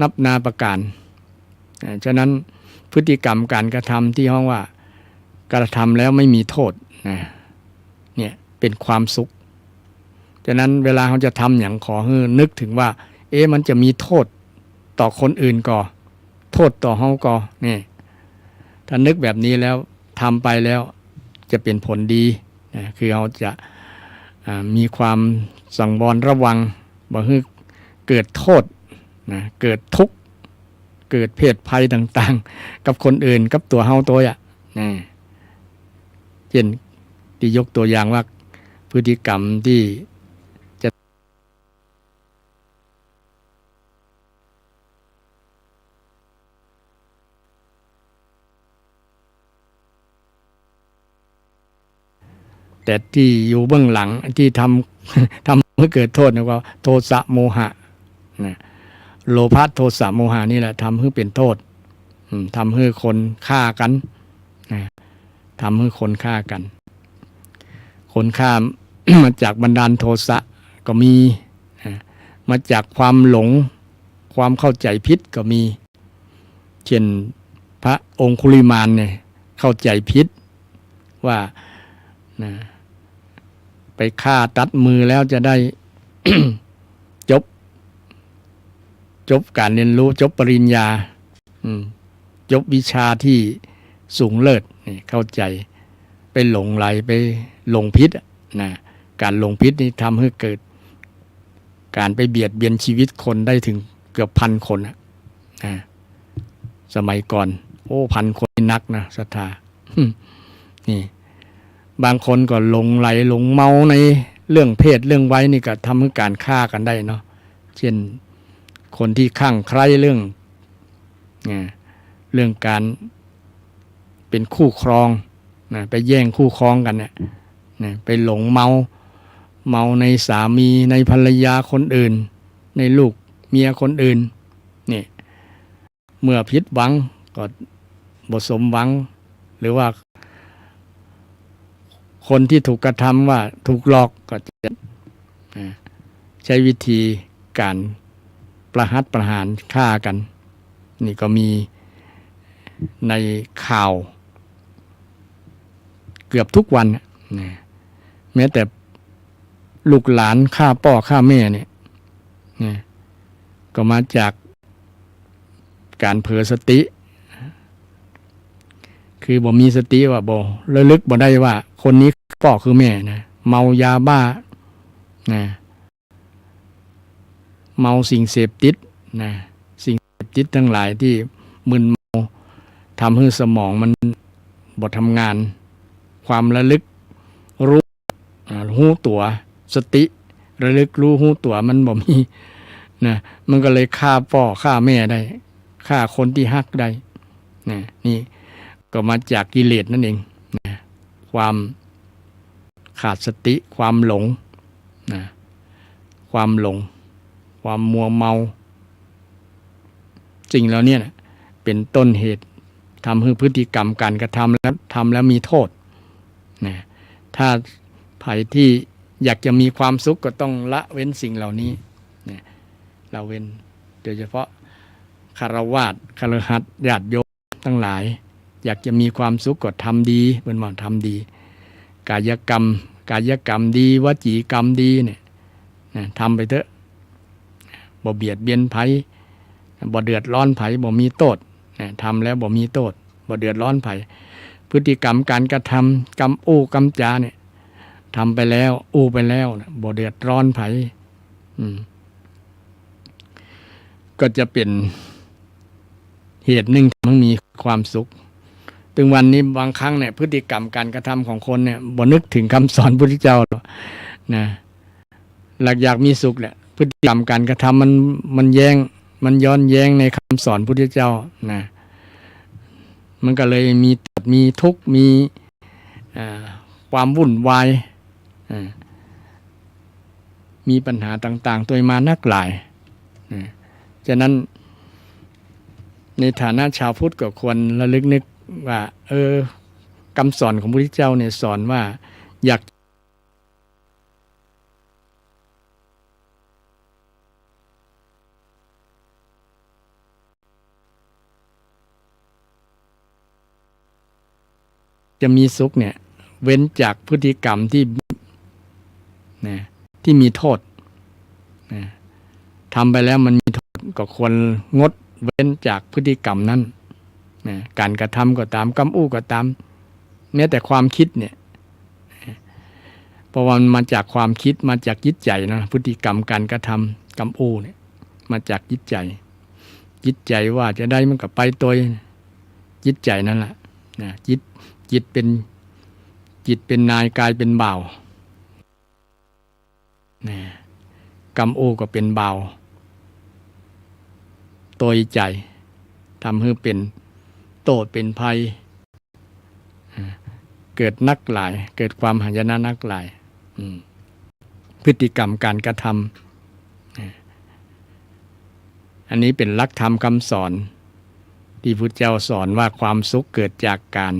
นับนาประการฉะนั้นพฤติกรรมการกระทำที่ห้องว่ากระทำแล้วไม่มีโทษเนี่ยเป็นความสุขฉะนั้นเวลาเขาจะทำอย่างขอให้นึกถึงว่ามันจะมีโทษต่อคนอื่นก่อโทษต่อเฮาก่อนี่ถ้านึกแบบนี้แล้วทำไปแล้วจะเป็นผลดีคือเราจะมีความสังวรระวังบ่ให้เกิดโทษเกิดทุกข์เกิดเพศภัยต่างๆกับคนอื่นกับตัวเฮาตัวเช่นที่ยกตัวอย่างว่าพฤติกรรมที่จะแต่ที่อยู่เบื้องหลังที่ทำให้เกิดโทษก็โทสะโมหะโลภะโทสะโมหะนี่แหละทำให้เป็นโทษทำให้คนฆ่ากันทำให้คนฆ่ากันคนฆ่า มาจากบันดาลโทสะก็มี มาจากความหลงความเข้าใจผิดก็มีเช่นพระองคุลิมานเนี่ยเข้าใจผิดว่านะไปฆ่าตัดมือแล้วจะได้ จบการเรียนรู้จบปริญญาจบวิชาที่สูงเลิศนี่เข้าใจไปหลงไหลไปหลงพิษนะการหลงพิษนี่ทำให้เกิดการไปเบียดเบียนชีวิตคนได้ถึงเกือบ1,000 คนนะสมัยก่อน1,000 คนนักนะศรัทธานี่บางคนก็หลงไหลหลงเมาในเรื่องเพศเรื่องไว้นี่ก็ทำให้การฆ่ากันได้เนาะเช่นคนที่คลั่งไคล้เรื่องการเป็นคู่ครองนะไปแย่งคู่ครองกันเนี่ยไปหลงเมาในสามีในภรรยาคนอื่นในลูกเมียคนอื่นนี่เมื่อผิดหวังก็บ่สมหวังหรือว่าคนที่ถูกกระทำว่าถูกหลอกก็จะใช้วิธีการประหัตประหารฆ่ากันนี่ก็มีในข่าวเกือบทุกวันแม้แต่ลูกหลานฆ่าพ่อฆ่าแม่เนี่ยก็มาจากการเผลอสติคือบ่มีสติว่าบ่ระลึกบ่ได้ว่าคนนี้พ่อคือแม่นะเมายาบ้านะเมาสิ่งเสพติดนะสิ่งเสพติดทั้งหลายที่มึนเมาทำให้สมองมันบ่ทำงานความระลึกรู้ตัวสติระลึกรู้ตัวมันบ่มีนะมันก็เลยฆ่าพ่อฆ่าแม่ได้ฆ่าคนที่ฮักได้นะนี่ก็มาจากกิเลสนั่นเองนะความขาดสติความหลงนะความหลงความมัวเมาสิ่งเหล่านี้นะเป็นต้นเหตุทำให้พฤติกรรมการกระทำแล้วมีโทษนะถ้าใครที่อยากจะมีความสุขก็ต้องละเว้นสิ่งเหล่านี้นะละเว้นโดยเฉพาะคฤหัสถ์ญาติโยมทั้งหลายอยากจะมีความสุขก็ทำดีเป็นว่าทำดีกายกรรมดีวจีกรรมดีเนี่ยทำไปเถอะบ่เบียดเบียนไผบ่เดือดร้อนไผบ่มีโทษทำแล้วบ่มีโทษบ่เดือดร้อนไผพฤติกรรมการกระทำกรรมกรรมจาเนี่ยทำไปแล้วไปแล้วบ่เดือดร้อนไผก็จะเป็นเหตุหนึ่งที่มันมีความสุขถึงวันนี้บางครั้งเนี่ยพฤติกรรมการกระทำของคนเนี่ยบ่นึกถึงคำสอนพระพุทธเจ้าหรอกนะหลักอยากมีสุขแหละพฤติกรรมการกระทำมันย้อนแย้งในคำสอนพระพุทธเจ้านะมันก็เลยมีทุกข์มีความวุ่นวายมีปัญหาต่างๆตัวมานักหลายฉะนั้นในฐานะชาวพุทธก็ควรระลึกนึกว่าคำสอนของพระพุทธเจ้าเนี่ยสอนว่าอยากจะมีสุขเนี่ยเว้นจากพฤติกรรมที่มีโทษทำไปแล้วมันมีโทษก็ควรงดเว้นจากพฤติกรรมนั้นการกระทำก็ตามกรรมก็ตามแม้แต่ความคิดเนี่ยเพราะว่ามันมาจากความคิดมาจากจิตใจนะพฤติกรรมการกระทำกรรมเนี่ยมาจากจิตใจว่าจะได้มันก็ไปตัวจิตใจนั่นแหละจิตเป็นนายกายเป็นบ่าวกรรมก็เป็นบ่าวตัวใจทำให้เป็นโทษเป็นภัยเกิดนักหลายเกิดความหายนะนักหลายพฤติกรรมการกระทำอันนี้เป็นหลักธรรมคำสอนที่พุทธเจ้าสอนว่าความสุขเกิดจากการ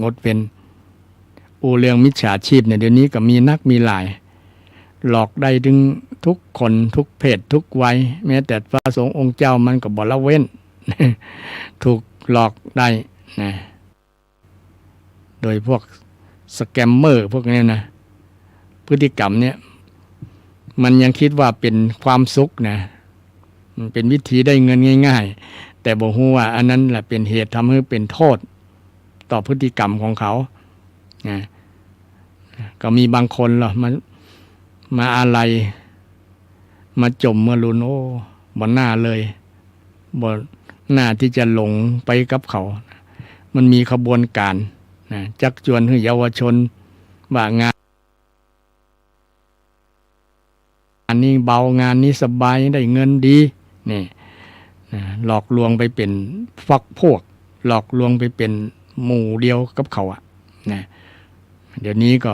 งดเว้นเรื่องมิจฉาชีพเนี่ยเดี๋ยวนี้ก็มีนักมีหลายหลอกได้ถึงทุกคนทุกเพศทุกวัยแม้แต่พระสงฆ์องค์เจ้ามันก็บ่ละเว้น ถูกหลอกได้นะโดยพวกสแกมเมอร์พวกนี้นะพฤติกรรมเนี่ยมันยังคิดว่าเป็นความสุขนะมันเป็นวิธีได้เงินง่ายๆแต่บ่ฮู้ว่าอันนั้นแหละเป็นเหตุทำให้เป็นโทษต่อพฤติกรรมของเขานะก็มีบางคนหรอมาอะไรมาจมมาลุนบ่น่าเลยบ่น่าที่จะหลงไปกับเขามันมีขบวนการนะจักจวนให้เยาวชนว่างานนี้เบางานนี้สบายได้เงินดีนี่นะหลอกลวงไปเป็นฟักพวกหลอกลวงไปเป็นหมู่เดียวกับเขาอ่ะนะเดี๋ยวนี้ก็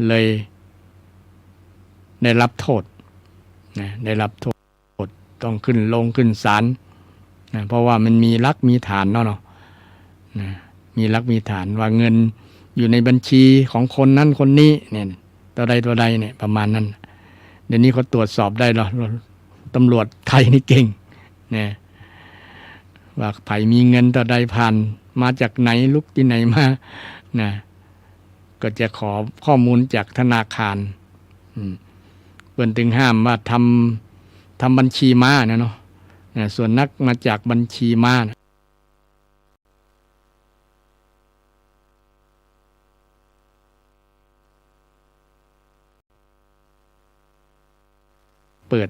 เลยได้รับโทษนะได้รับโทษต้องขึ้นศาลนะเพราะว่ามันมีหลักมีฐานเนาะนะมีหลักมีฐานว่าเงินอยู่ในบัญชีของคนนั้นคนนี้เนี่ยตัวใดเนี่ยประมาณนั้นเดี๋ยวนี้เขาตรวจสอบได้หรอตำรวจไทยนี่เก่งเนี่ยว่าไผมีเงินตัวใดผ่านมาจากไหนลุกที่ไหนมานะก็จะขอข้อมูลจากธนาคารเปิ้นถึงห้ามว่าทำบัญชีม้านะเนาะส่วนนักมาจากบัญชีม้านะเปิด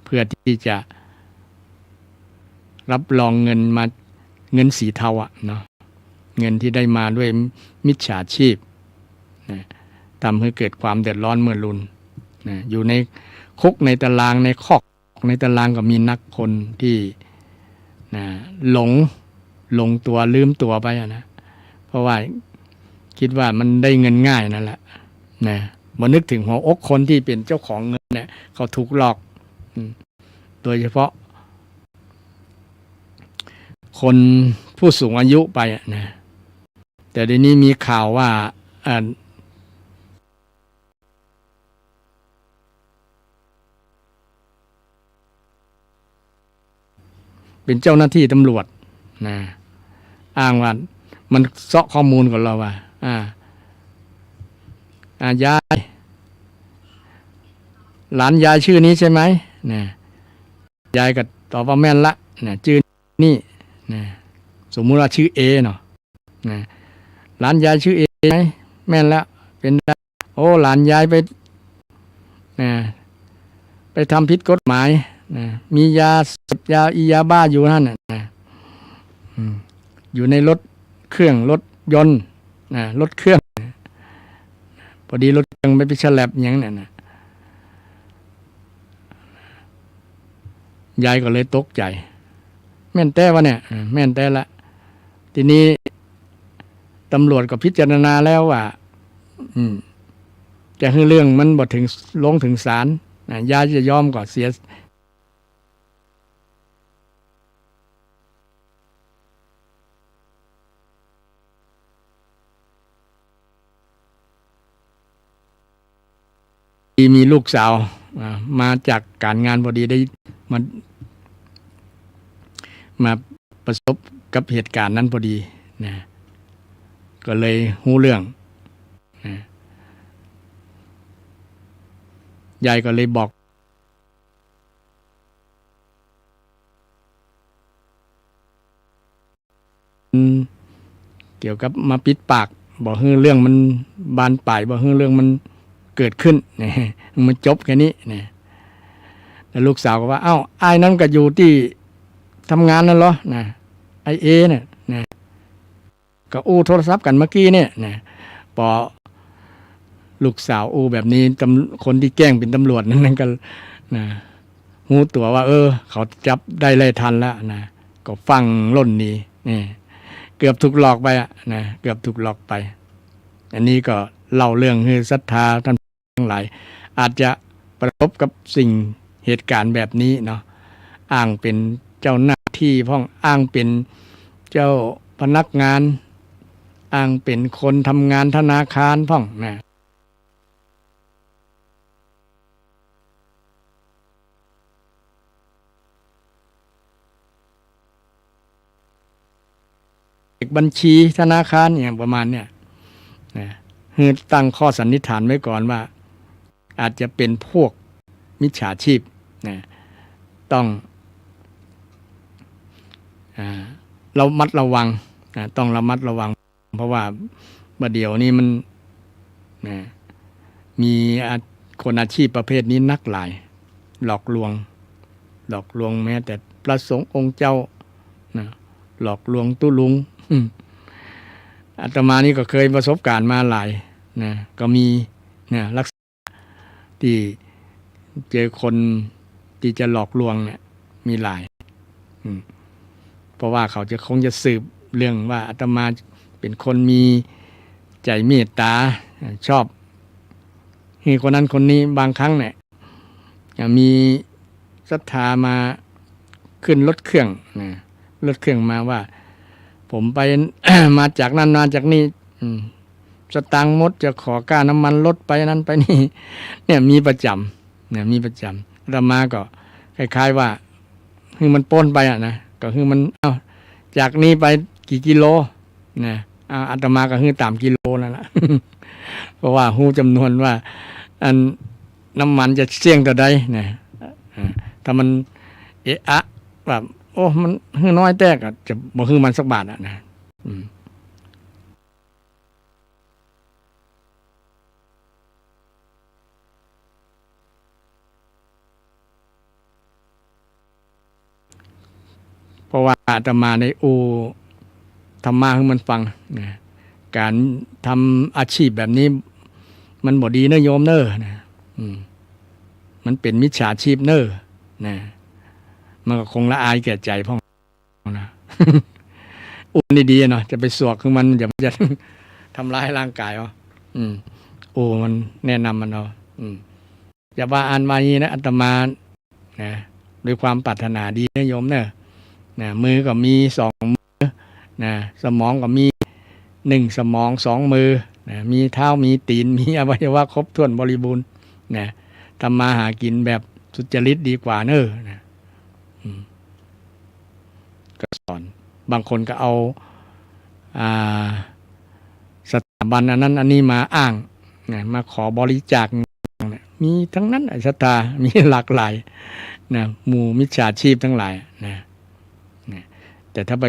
เพื่อที่จะรับรองเงินสีเทาอะเนาะเงินที่ได้มาด้วยมิจฉาชีพนะทำให้เกิดความเดือดร้อนเมื่อรุนนะอยู่ในคุกในตารางในคอกในตารางก็มีนักพลที่นะหลงตัวลืมตัวไปนะเพราะว่าคิดว่ามันได้เงินง่ายนั่นแหละนะมานึกถึงหัวอกคนที่เป็นเจ้าของเงินเนี่ยเขาถูกหลอกโดยเฉพาะคนผู้สูงอายุไปนะแต่เดี๋ยวนี้มีข่าวว่าเป็นเจ้าหน้าที่ตำรวจนะอ้างว่ามันเซาะข้อมูลกับเราว่ายายหลานยายชื่อนี้ใช่ไหมนะยายก็ตอบว่าแม่นละนะชื่อนี่นะสมมุติว่าชื่อเอเนาะนะหลานยายชื่อเอไหมแม่นแล้วเป็นหลานยายไปนะไปทำผิดกฎหมายนะมียาเสพยาบ้าอยู่นั่นนะอยู่ในรถเครื่องรถยนต์นะรถเครื่องพอดีรถเครื่องไปฉลับอย่างนั้นนะยายก็เลยตกใจแม่นแต่ว่าเนี่ยแม่นแต่ละทีนี้ตำรวจก็พิจารณาแล้วว่าจะให้เรื่องมันบ่ถึงลงถึงศาลยายจะยอมก็เสียมีลูกสาวมาจากการงานพอดีได้มาประสบกับเหตุการณ์นั้นพอดีนะก็เลยรู้เรื่องนะยายก็เลยบอกเกี่ยวกับมาปิดปากบอกให้เรื่องมันบานปลายบอกให้เรื่องมันเกิดขึ้นเนี่ยมันจบแค่นี้เนี่ยแล้วลูกสาวก็ว่าไอ้นั้นก็อยู่ที่ทำงานนั่นเหรอนะไอเอเนี่ยนะก็โทรศัพท์กันเมื่อกี้เนี่ยนะพอลูกสาวแบบนี้คนที่แกล้งเป็นตำรวจนั่นก็นะหูตัวว่าเขาจับได้เลยทันแล้วนะก็ฟังล่นนี้นี่เกือบถูกหลอกไปนะเกือบถูกหลอกไปอันนี้ก็เล่าเรื่องให้ศรัทธาท่านทั้งหลายอาจจะประสบกับสิ่งเหตุการณ์แบบนี้เนาะอ้างเป็นเจ้าหน้าที่พ้องอ้างเป็นเจ้าพนักงาน อ้างเป็นคนทำงานธนาคารพ่องนะบัญชีธนาคารอย่างประมาณเนี่ยนะคือตั้งข้อสันนิษฐานไว้ก่อนว่าอาจจะเป็นพวกมิจฉาชีพนะต้องเรามัดระวังต้องระมัดระวังเพราะว่าประเดี๋ยวนี้มันนะมีคนอาชีพประเภทนี้นักหลายหลอกลวงแม้แต่พระสงฆ์องค์เจ้านะหลอกลวงตุลุงอาตมานี่ก็เคยประสบการณ์มาหลายนะก็มีนะลักษณะที่เจอคนที่จะหลอกลวงเนี่ยมีหลายเพราะว่าเขาจะคงจะสืบเรื่องว่าอาตมาเป็นคนมีใจเมตตาชอบให้คนนั้นคนนี้บางครั้งเนี่ยมีศรัทธามาขึ้นรถเครื่องมาว่าผมไป มาจากนั้นมาจากนี่สตางค์มดจะขอค่าน้ำมันลดไปนั้นไปนี่เนี่ยมีประจำเนี่ยมีประจำอาตมาก็คล้ายๆว่าคือมันป้นไปนะก็คือมันจากนี้ไปกี่กิโลนะอาตมาก็คือตามกิโลนั่นแหละ เพราะว่าหูจำนวนว่าอันน้ำมันจะเสี่ยงต่อใดนะถ้ามันแบบโอ้มันคือน้อยแตกจะบ่คือมันสักบาทนะเพราะว่าอาตมาในธรรมะให้มันฟังนะการทำอาชีพแบบนี้มันบ่ดีนะโยมเนอนะมันเป็นมิจฉาชีพเนอนะมันก็คงละอายแก่ใจพ่อนะนี่ดีเนาะจะไปสวกคือมันอย่ามันจะทำร้ายร่างกายมันแนะนำมันเนาะอย่าว่าอ่านมานี้นะอาตมานะด้วยความปรารถนาดีนะโยมเนอะนะมือก็มี2 มือนะสมองก็มี1 สมอง2 มือนะมีเท้ามีตีนมีอวัยวะครบถ้วนบริบูรณ์นะทำมาหากินแบบสุจริตดีกว่าเนอะนะก็สอนบางคนก็เอาสถาบันอันนั้นอันนี้มาอ้างนะมาขอบริจาคนะมีทั้งนั้นศรัทธามีหลากหลายนะหมู่มิจฉาชีพทั้งหลายนะแต่ถ้าไป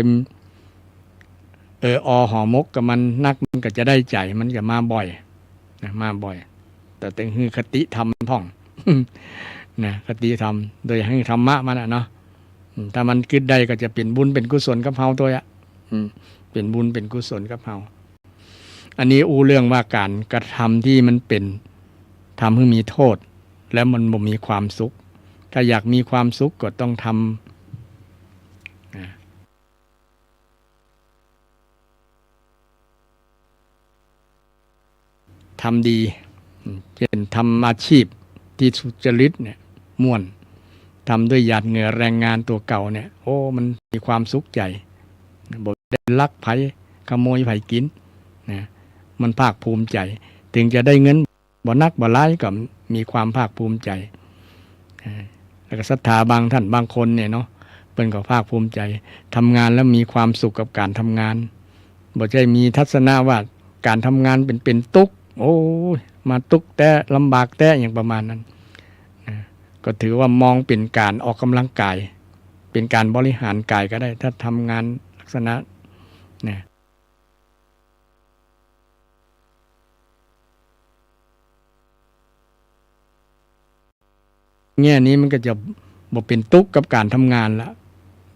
ห่อมกกับมันนักมันก็จะได้ใจมันจะมาบ่อยนะมาบ่อยแต่เป็นคือคติธรรมพ่องนะคติธรรมโดยให้ธรรมะมันเนาะถ้ามันคิดได้ก็จะเป็นบุญเป็นกุศลกับเฮาตัวเป็นบุญเป็นกุศลกับเฮาอันนี้เรื่องว่าการกระทำที่มันเป็นทำให้มีโทษแล้วมันบ่มีความสุขถ้าอยากมีความสุขก็ต้องทำดีเช่นทำอาชีพที่สุจริตเนี่ยม่วนทำด้วยหยาดเหงื่อแรงงานตัวเก่าเนี่ยมันมีความสุขใจบ่ได้ลักไผขโมยไผกินนะมันภาคภูมิใจถึงจะได้เงินบ่นักบ่หลายก็มีความภาคภูมิใจแล้วก็ศรัทธาบางท่านบางคนเนี่ยเนาะเพิ่นก็ภาคภูมิใจทำงานแล้วมีความสุขกับการทำงานบ่ใช่มีทัศนะว่าการทำงานเป็นทุกข์มาทุกข์แต่ลำบากแต่อย่างประมาณนั้นก็ถือว่ามองเป็นการออกกำลังกายเป็นการบริหารกายก็ได้ถ้าทำงานลักษณะเนี่ยแง่นี้มันก็จะบ่เป็นทุกข์กับการทำงานละ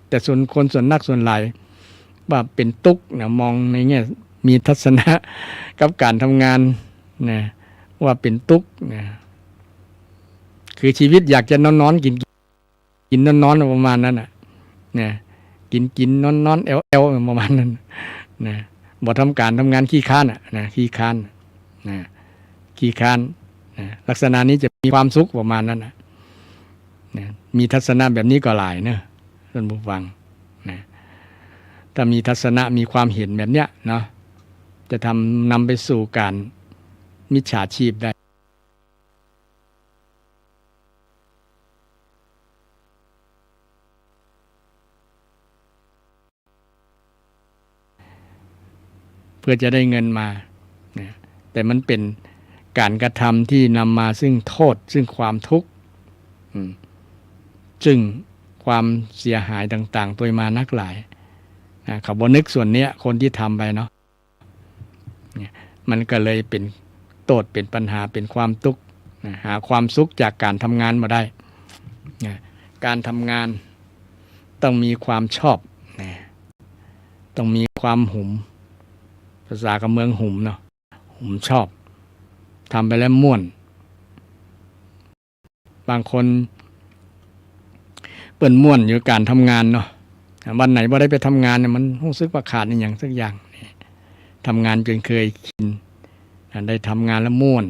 แต่ส่วนคนส่วนนักส่วนหลายว่าเป็นทุกข์เนี่ยมองในแง่มีทัศนะกับการทำงานนะว่าเป็นทุกข์นะคือชีวิตอยากจะนอนกินนอนประมาณนั้นนะกินนอนแอลประมาณนั้นนะบ่ทำการทำงานขี้ค้านนะขี้ค้านลักษณะนี้จะมีความสุขประมาณนั้นนะมีทัศนะแบบนี้ก็หลายเนอะท่านผู้ฟังนะถ้ามีทัศนะมีความเห็นแบบเนี้ยเนาะ จะนำไปสู่การมิจฉาชีพได้เพื่อจะได้เงินมาแต่มันเป็นการกระทำที่นำมาซึ่งโทษซึ่งความทุกข์ซึ่งความเสียหายต่างๆตัวมานักหลายเขาบ่นึกส่วนนี้คนที่ทำไปเนาะมันก็เลยเป็นโทษเป็นปัญหาเป็นความทุกข์หาความสุขจากการทำงานมาได้การทำงานต้องมีความชอบต้องมีความหุมภาษากับเมืองหุมเนาะหุมชอบทำไปแล้วม่วนบางคนเปิ่นม่วนอยู่การทำงานเนาะวันไหนบ่ได้ไปทำงานเนี่ยมันรู้สึกว่าขาดอย่างสักอย่างทำงานจนเคยชินได้ทำงานแล้วม่วน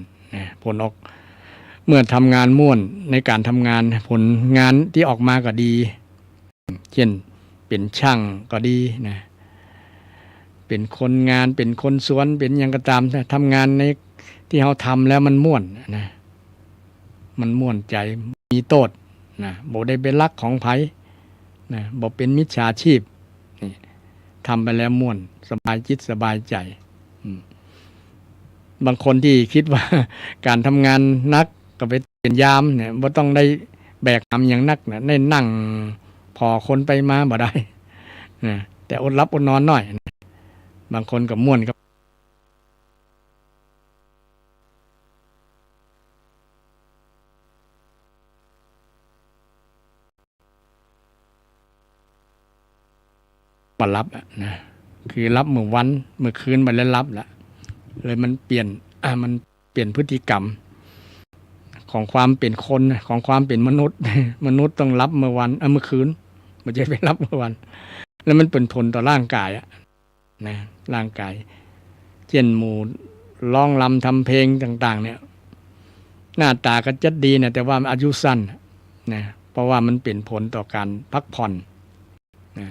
ผลออกเมื่อทำงานม่วนในการทำงานผลงานที่ออกมาก็ดีเช่นเป็นช่างก็ดีนะเป็นคนงานเป็นคนสวนเป็นอย่างก็ตามทำงานในที่เขาทำแล้วมันม่วนนะมันม่วนใจมีโทษนะบ่ได้เป็นลักของไผนะบ่เป็นมิจฉาชีพนี่ทำไปแล้วม่วนสบายจิตสบายใจบางคนที่คิดว่าการทำงานนักก็ไปเป็นยามเนี่ยบ่ต้องได้แบกทำอย่างนักนะได้นั่งพอคนไปมาบ่ได้นะแต่อดรับอดนอนหน่อยนะบางคนก็ม่วนกับมารับนะคือรับเมื่อวันเมื่อคืนมาแล้วรับละเลยมันเปลี่ยนมันเปลี่ยนพฤติกรรมของความเป็นคนของความเป็นมนุษย์มนุษย์ต้องรับเมื่อวันเมื่อคืนไม่ใช่ไปรับเมื่อวันแล้วมันเป็นผลต่อร่างกายนะร่างกายเช่นหมู่ร้องรำทำเพลงต่างๆเนี่ยหน้าตาก็จะดีนะแต่ว่าอายุสั้นนะเพราะว่ามันเป็นผลต่อการพักผ่อนนะ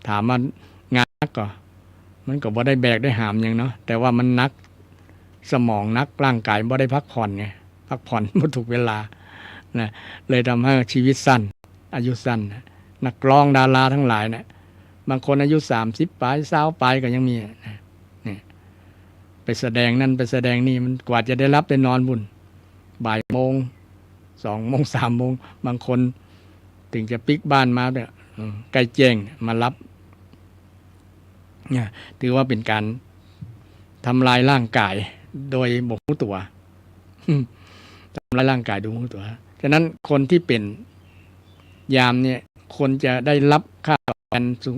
ถามว่างานนักก็มันก็บ่ได้แบกได้หามอย่างเนาะแต่ว่ามันนักสมองนักร่างกายบ่ได้พักผ่อนไงพักผ่อนบ่ถูกเวลานะเลยทำให้ชีวิตสั้นอายุสั้นนักร้องดาราทั้งหลายเนี่ยบางคนอายุ30ปลาย20ปลายก็ยังมีนี่ไปแสดงนั่นไปแสดงนี่มันกว่าจะได้รับได้นอนบุญบ่ายโมง2 โมง3 โมงบางคนถึงจะปิกบ้านมาเนี่ยใกล้แจ้งมารับถือว่าเป็นการทำลายร่างกายโดยบ่รู้ตัวทำลายร่างกายโดยบ่รู้ตัวฉะนั้นคนที่เป็นยามเนี่ยคนจะได้รับค่าตอบแทนสูง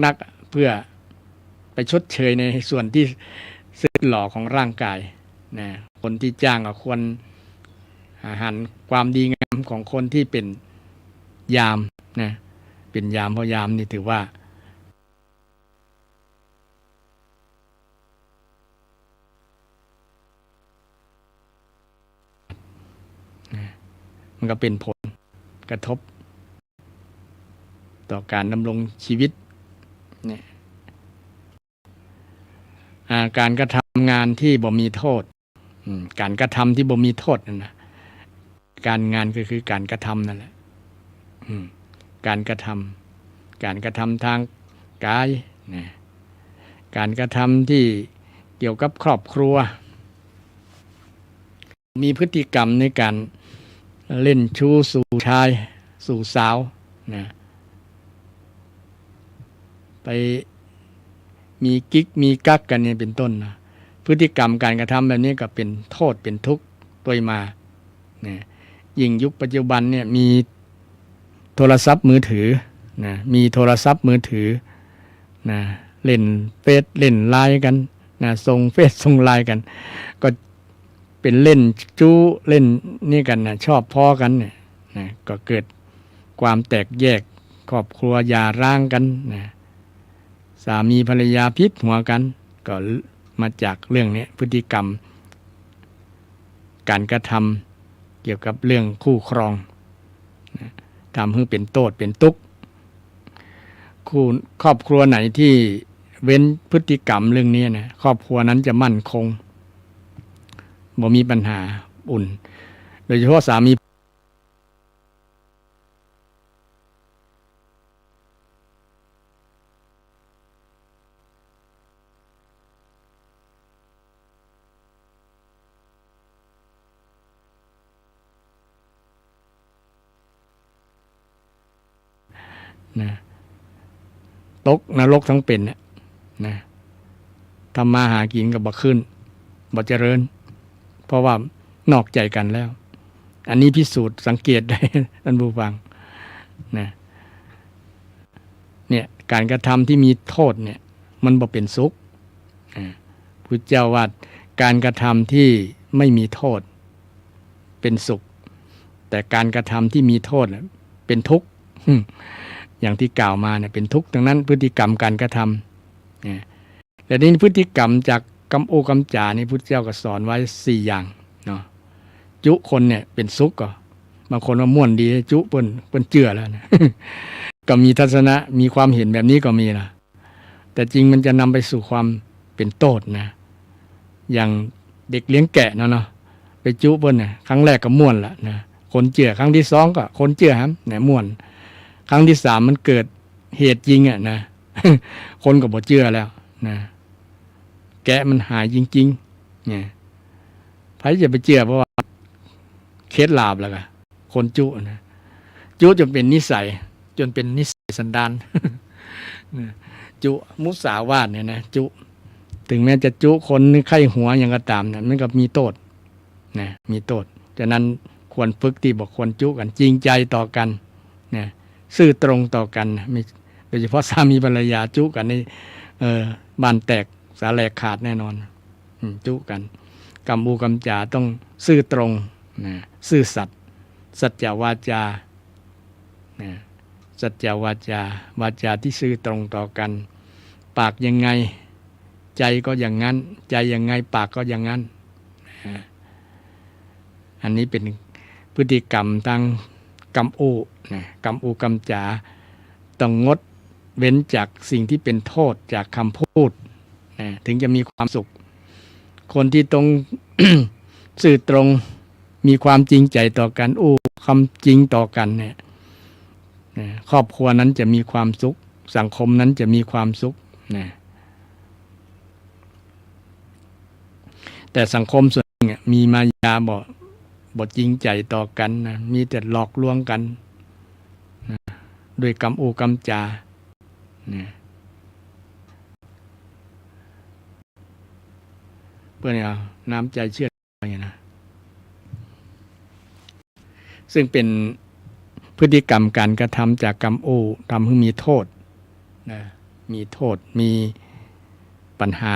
นักๆเพื่อไปชดเชยในส่วนที่สึกหล่อของร่างกายนะคนที่จ้างก็ควรหันความดีงามของคนที่เป็นยามนะเป็นยามเพราะยามนี่ถือว่ามันก็เป็นผลกระทบต่อการดำรงชีวิตเนี่ยการกระทำงานที่บ่มีโทษการกระทำที่บ่มีโทษนั่นนะการงานก็คือการกระทำนั่นแหละการกระทำทางกายนะการกระทำที่เกี่ยวกับครอบครัวมีพฤติกรรมในการเล่นชู้สู่ชายสู่สาวนะไปมีกิ๊กมีกั๊กกันเนี่ยเป็นต้นนะพฤติกรรมการกระทำแบบนี้ก็เป็นโทษเป็นทุกข์ตัวมานะยิ่งยุคปัจจุบันเนี่ยมีโทรศัพท์มือถือนะมีโทรศัพท์มือถือนะเล่นเฟซเล่นไลน์กันนะส่งเฟซส่งไลน์กันก็เป็นเล่นจู้เล่นนี่กันนะชอบพ้อกันเนี่ยนะก็เกิดความแตกแยกครอบครัวหย่าร้างกันนะสามีภรรยาพิษหัวกันก็มาจากเรื่องนี้พฤติกรรมการกระทำเกี่ยวกับเรื่องคู่ครองนะทำให้เป็นโทษเป็นทุกข์ครอบครัวไหนที่ เว้นพฤติกรรมเรื่องนี้นะครอบครัวนั้นจะมั่นคงบ่มีปัญหาอุ่นโดยเฉพาะสามีนะตกนรกทั้งเป็นนะทำมาหากินกับบ่ขึ้นบ่เจริญเพราะว่านอกใจกันแล้วอันนี้พิสูจน์สังเกตได้ท่านผู้ฟังนะเนี่ยการกระทำที่มีโทษเนี่ยมันบ่เป็นสุขพุทธเจ้าว่าการกระทำที่ไม่มีโทษเป็นสุขแต่การกระทำที่มีโทษเป็นทุกข์อย่างที่กล่าวมาเนี่ยเป็นทุกข์ทั้งนั้นพฤติกรรมการกระทำและนี้พฤติกรรมจากกรรมโอกรรมจานี่พุทธเจ้าก็สอนไว้4อย่างเนาะจุคนเนี่ยเป็นสุขก็บางคนว่าม่วนดีจุเปิ้นเจือแล้วนะ ก็มีทัศนะมีความเห็นแบบนี้ก็มีนะแต่จริงมันจะนำไปสู่ความเป็นโทษนะอย่างเด็กเลี้ยงแกะเนาะไปจุเปิ้นเนี่ยครั้งแรกก็ม่วนละนะคนเจือครั้งที่2ก็คนเจือครับเนี่ยม่วนครั้งที่3มันเกิดเหตุจริงนะ คนก็บ่เจือแล้วนะแกะมันหายจริงๆเนี่ยไผจะไปเจือเพราะว่าเคล็ดลับแล้วก็คนจุนะจุจนเป็นนิสัยจนเป็นนิสัยสันดาน จุมุสาวาทเนี่ยนะจุถึงแม้จะจุคนไข้หัวอย่างก็ตามเนี่ยมันก็มีโทษนะมีโทษฉะนั้นควรฝึกที่บอกควรจุกันจริงใจต่อกันนะซื่อตรงต่อกันไม่โดยเฉพาะสามีภรรยาจุกันนี่บ้านแตกสาแหลกขาดแน่นอนจุกันกรรมอูกรรมจาต้องซื่อตรงนะซื่อสัตย์สัจจวาจานะสัจจวาจาวาจาที่ซื่อตรงต่อกันปากยังไงใจก็อย่างนั้นใจยังไงปากก็อย่างนั้นอันนี้เป็นพฤติกรรมทางกรรมอูนะกรรมอูกรรมจาต้องงดเว้นจากสิ่งที่เป็นโทษจากคำพูดนะถึงจะมีความสุขคนที่ตรง สื่อตรงมีความจริงใจต่อกันอู้คำจริงต่อกันเนี่ยครอบครัวนั้นจะมีความสุขสังคมนั้นจะมีความสุขนะแต่สังคมส่วนหนึ่งมีมายาบ่จริงใจต่อกันนะมีแต่หลอกลวงกันนะด้วยกรรมอูกรรมจานะเพื่อนเอาน้ำใจเชื่ออย่างนะซึ่งเป็นพฤติกรรมการกระทำจากกรรมโอทำให้มีโทษนะมีโทษมีปัญหา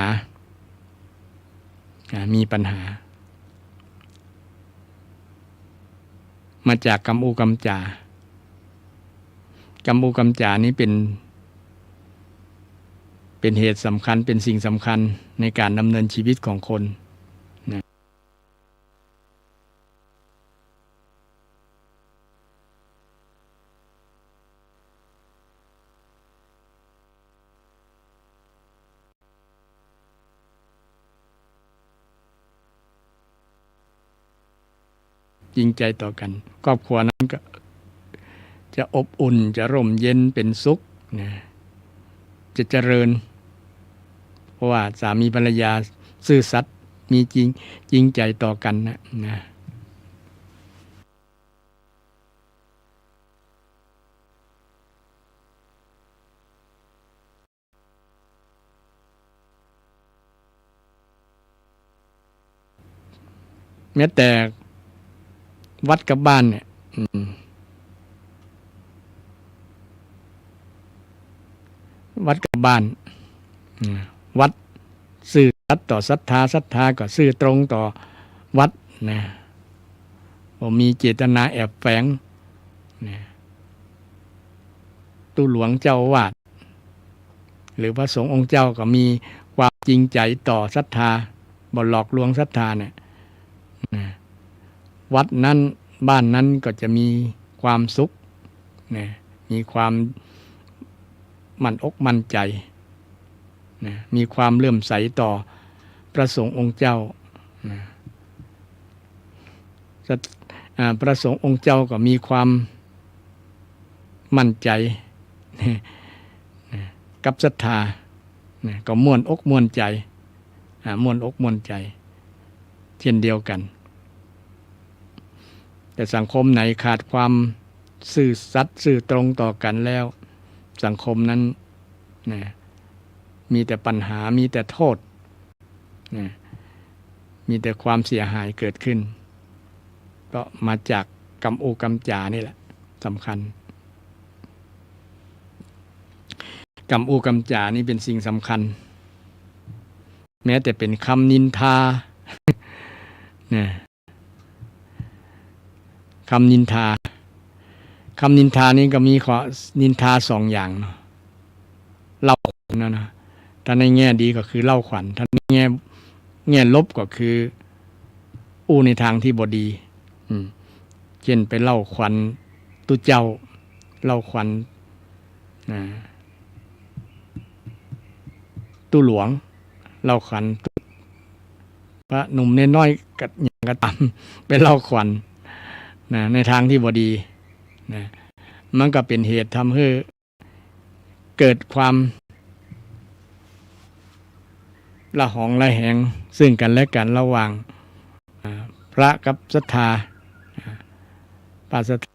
มีปัญหามาจากกรรมโอกรรมจากรรมโอกรรมจานี้เป็นเหตุสำคัญเป็นสิ่งสำคัญในการดำเนินชีวิตของคนนะจริงใจต่อกันครอบครัวนั้นก็จะอบอุ่นจะร่มเย็นเป็นสุขนะจะเจริญเพราะว่าสามีภรรยาซื่อสัตย์มีจริงใจต่อกันนะแม้แต่วัดกับบ้านเนี่ยวัดกับบ้านวัดซื่อสัตย์ต่อศรัทธาก็ซื่อตรงต่อวัดนะบ่มีเจตนาแอบแฝงนะตู้หลวงเจ้าอาวาสหรือพระสงฆ์องค์เจ้าก็มีความจริงใจต่อศรัทธาบ่หลอกลวงศรัทธาเนี่ยนะวัดนั้นบ้านนั้นก็จะมีความสุขนะมีความมั่นอกมั่นใจ นะมีความเลื่อมใสต่อพระสงฆ์องค์เจ้านะพระสงฆ์องค์เจ้าก็มีความมั่นใจกับศรัทธาก็ม่วนอกม่วนใจม่วนอกม่วนใจเช่นเดียวกันแต่สังคมไหนขาดความซื่อสัตย์ซื่อตรงต่อกันแล้วสังคมนั้นมีแต่ปัญหามีแต่โทษมีแต่ความเสียหายเกิดขึ้นก็มาจากกรรมโอกรรมจานี่แหละสำคัญกรรมโอกรรมจานี่เป็นสิ่งสำคัญแม้แต่เป็นคำนินทาคำนินทานี่ก็มีข้อนินทาสองอย่างเนาะเล่าขวัญนะถ้าในแง่ดีก็คือเล่าขวัญถ้าในแง่ลบก็คืออู้ในทางที่บ่ดีเช่นไปเล่าขวัญตุเจ้าเล่าขวัญตุหลวงเล่าขวัญพระหนุ่มน้อยๆกัดอย่างกระตำไปเล่าขวัญในทางที่บ่ดีมันก็เป็นเหตุทำให้เกิดความละหองละแหงซึ่งกันและกันระหว่างพระกับศรัทธาพระศรัทธา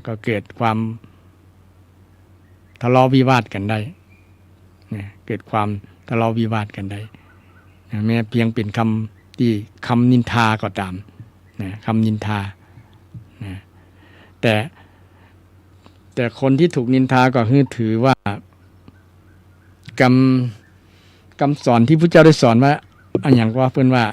ก็เกิดความทะเลาะวิวาทกันได้เกิดความทะเลาะวิวาทกันได้แม้เพียงเป็นคำนินทาก็ตามคำนินทาแต่คนที่ถูกนินทาก็คือถือว่ากรรมสอนที่พระเจ้าได้สอนว่าอันอย่างว่าเพิ่นว่า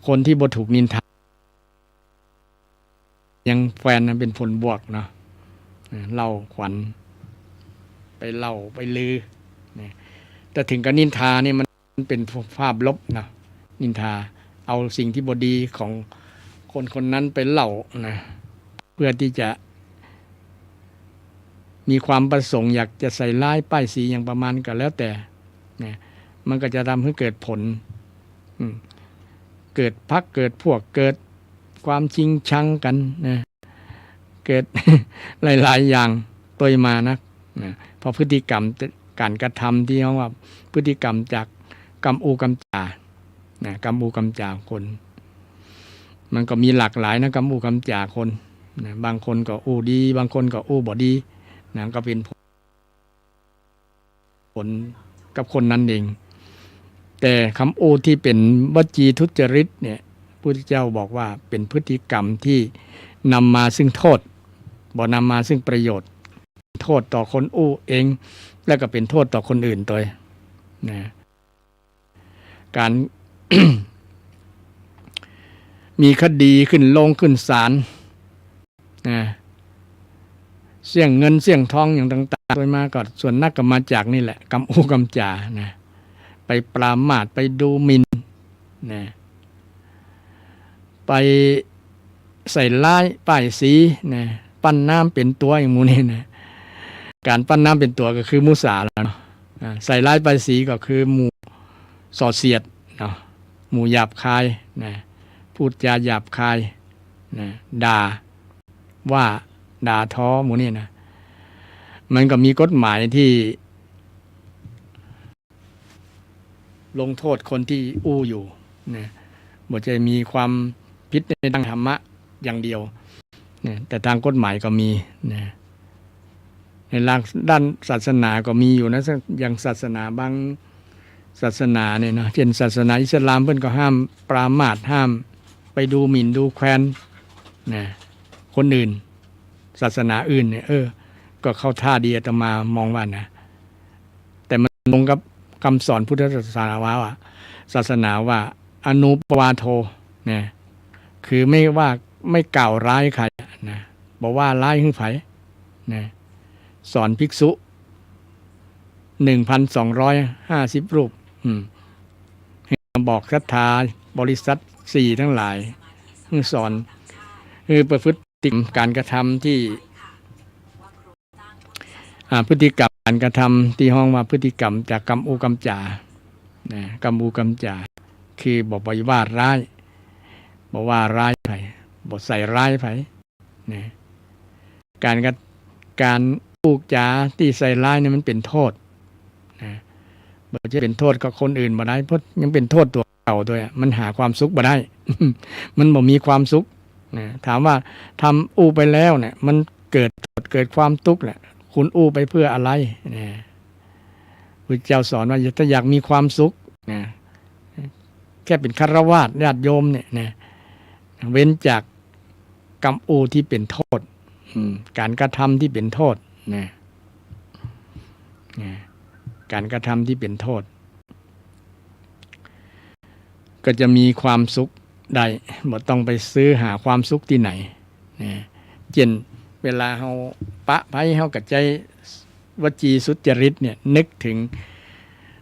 คนที่บ่ถูกนินทายังแฟนนั้นเป็นผลบวกเนาะเล่าขวัญไปเล่าไปลือแต่ถึงกับนินทานี่มันเป็นภาพลบนะนินทาเอาสิ่งที่บ่ดีของคนคนนั้นไปเล่านะเพื่อที่จะมีความประสงค์อยากจะใส่ร้ายป้ายสีอย่างประมาณก็แล้วแต่มันก็จะทำให้เกิดผลเกิดพรรคเกิดพวกเกิดความชิงชังกันเกิด หลายๆอย่างตัวมานะเพราะพฤติกรรมการกระทำที่เขาว่าพฤติกรรมจากกรรมอูกรรมจากรรมอูกรรมจาคนมันก็มีหลากหลายนะกรรมอูกรรมจาคนบางคนก็อูดีบางคนก็อูบ่ดีก็เป็นผลกับคนนั้นเองแต่คำอูที่เป็นวจีทุจริตเนี่ยพระพุทธเจ้าบอกว่าเป็นพฤติกรรมที่นำมาซึ่งโทษบ่นำมาซึ่งประโยชน์โทษต่อคนอู้เองแล้วก็เป็นโทษต่อคนอื่นตัวการ มีคดีขึ้นลงขึ้นศาลเสี่ยงเงินเสี่ยงทองอย่างต่างๆโดยมาก็ส่วนนักก็มาจากนี่แหละกรรมอู้กรรมจาไปปรามาสไปดูหมิ่นไปใส่ร้ายป้ายสีปั้นน้ำเป็นตัวอย่างมูนี่การปั้นน้ำเป็นตัวก็คือมุสาแล้วใส่ร้ายป้ายสีก็คือหมู่ส่อเสียดหมู่หยาบคายพูดจาหยาบคายด่าว่าด่าท้อหมู่นี่มันก็มีกฎหมายที่ลงโทษคนที่อู้อยู่บ่จะมีความผิดในทางธรรมะอย่างเดียวแต่ทางกฎหมายก็มีในด้านศาสนาก็มีอยู่นะอย่างศาสนาบางศาสนาเนี่ยนะเช่นศาสนาอิสลามเพิ่นก็ห้ามปรามาสห้ามไปดูหมิ่นดูแคลนคนอื่นศาสนาอื่นเนี่ยก็เข้าท่าดีอาตมามองว่านะแต่มันตรงกับคำสอนพุทธศาสนาว่าอนุปวาโท คือไม่ว่าไม่กล่าวร้ายใครนะบอกว่าร้ายขึ้นไผนะสอนภิกษุ 1,250 รูปบอกศรัทธาบริษัท4ทั้งหลายสอนคือประพฤติการกระทำที่พฤติกรรมการกระทำที่ห้องว่าพฤติกรรมจากกรรมอูกรรมจ่านะกรรมอูกรรมจ่าคือบอกว่าร้ายบอกว่าร้ายไผบอกใส่ร้ายไผนะการพูดจาที่ใส่ร้ายเนี่ยมันเป็นโทษนะบอกจะเป็นโทษกับคนอื่นบ่ได้เพราะยังเป็นโทษตัวเก่าด้วยมันหาความสุขบ่ได้ มันบ่มีความสุขนะถามว่าทำอู้ไปแล้วเนี่ยมันเกิดความทุกข์แหละคุณอู้ไปเพื่ออะไรนะพระเจ้าสอนว่าถ้าอยากมีความสุขนะแค่เป็นฆราวาสญาติโยมเนี่ยนะเว้นจากกรรมอูที่เป็นโทษการกระทำที่เป็นโทษนะการกระทำที่เป็นโทษก็จะมีความสุขได้บ่ต้องไปซื้อหาความสุขที่ไหนนะเช่นเวลาเฮาปะไผเฮากระใจวจีสุจริตเนี่ยนึกถึง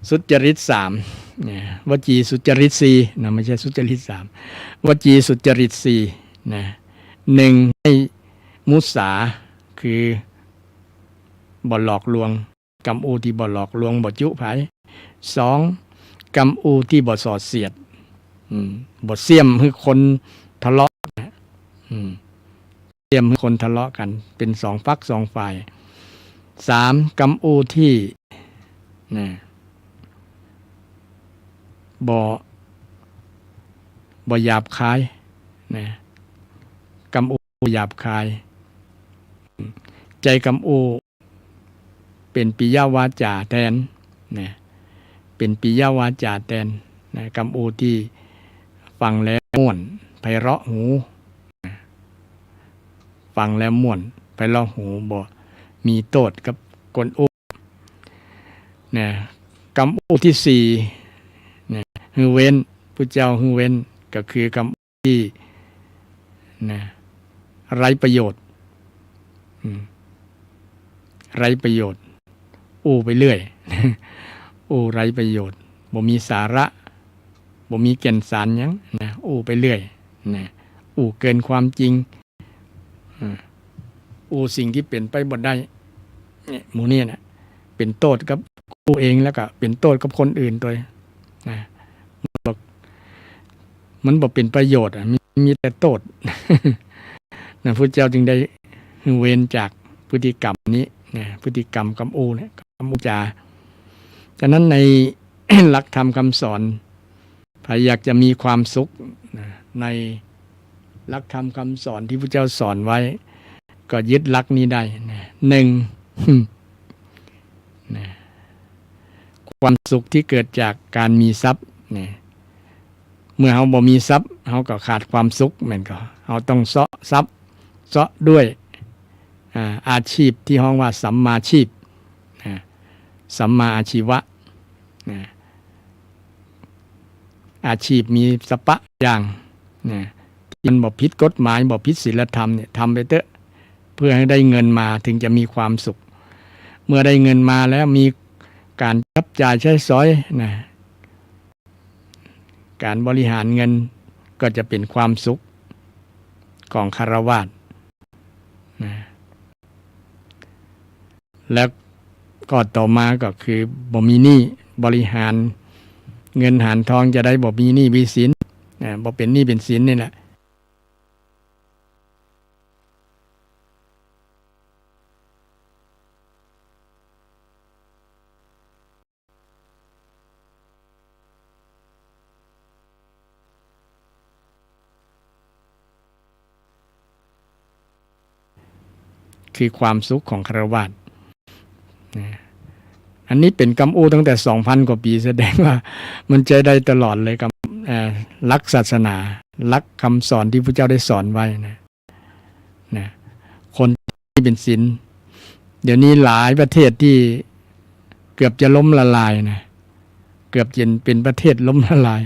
สุจริต3นะวจีสุจริต4นะไม่ใช่สุจริต3วจีสุจริต4นะ1ให้มุสาคือบ่หลอกลวงกรรมอูที่บ่หลอกลวงบ่จุไผ2กรรมอูที่บ่สอดเสียดบ่เสี่ยมคือคนทะเลาะเสี่ยมคือคนทะเลาะกันเป็น2ฝัก2ฝ่าย3กรรมอูที่นะบ่หยาบคายนะกรรมอูหยาบคายใจกรรมอูเป็นปิยวาจาแทนนะเป็นปิยวาจาแทนนะกรรมอูที่ฟังแล้วม่วนไพเราะหูฟังแล้วม่วนไพเราะหูบ่มีโทษกับกวนอูนะกรรมอูที่4นะฮือเว้นพุทธเจ้าฮือเว้นก็คือกรรมที่นะไร้ประโยชน์ไร้ประโยชน์อู้ไปเรื่อย อู้ไร้ประโยชน์บ่มีสาระบ่มีแก่นสารหยังนะอู้ไปเรื่อยนะอู้เกินความจริงอู้สิ่งที่เป็นไปบ่ได้เนี่ยหมู่นี้นะเป็นโทษกับอู้เองแล้วก็เป็นโทษกับคนอื่นตัวนะมันบ่เป็นประโยชน์มีแต่โทษ นะพระเจ้าจึงได้เว้นจากพฤติกรรมนี้นะพฤติกรรมกรรมอูเนี่ยกรรมอูจาฉะนั้นใน หลักธรรมคำสอนใครอยากจะมีความสุขนะในหลักธรรมคำสอนที่พระเจ้าสอนไว้ก็ยึดหลักนี้ได้นะ1 นะความสุขที่เกิดจากการมีทรัพย์นะเมื่อเราบ่มีทรัพย์เราก็ขาดความสุขเหมือนกันเราต้องเสาะทรัพย์เสาะด้วยอาชีพที่ห้องว่าสัมมาชีพสัมมาอาชีวะอาชีพมีสปะอย่างที่มันบ่ผิดกฎหมายบ่ผิดศีลธรรมเนี่ยทำไปเถอะเพื่อให้ได้เงินมาถึงจะมีความสุขเมื่อได้เงินมาแล้วมีการจับจ่ายใช้สอยนะการบริหารเงินก็จะเป็นความสุขของฆราวาสนะแล้วก็ต่อมาก็คือบ่มีหนี้บริหารเงินหารทองจะได้บ่มีหนี้มีสินบ่เป็นหนี้เป็นสินนี่แหละคือความสุขของฆราวาสอันนี้เป็นกรรมอูตั้งแต่ 2,000 กว่าปีแสดงว่ามันใจได้ตลอดเลยกับหลักศาสนาหลักคำสอนที่พระเจ้าได้สอนไว้นะคนที่เป็นศีลเดี๋ยวนี้หลายประเทศที่เกือบจะล้มละลายนะเกือบจะเป็นประเทศล้มละลาย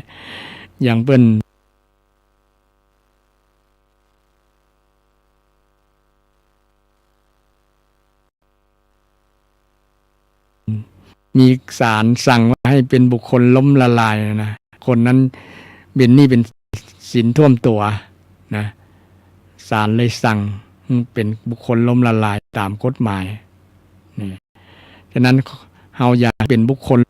อย่างเปิ้น มีศาลสั่งว่าให้เป็นบุคคลล้มละลายนะคนนั้นเป็นหนี้เป็นสินท่วมตัวนะศาลเลยสั่งเป็นบุคคลล้มละลายตามกฎหมายนี่ฉะนั้นเฮาอยากเป็นบุคคล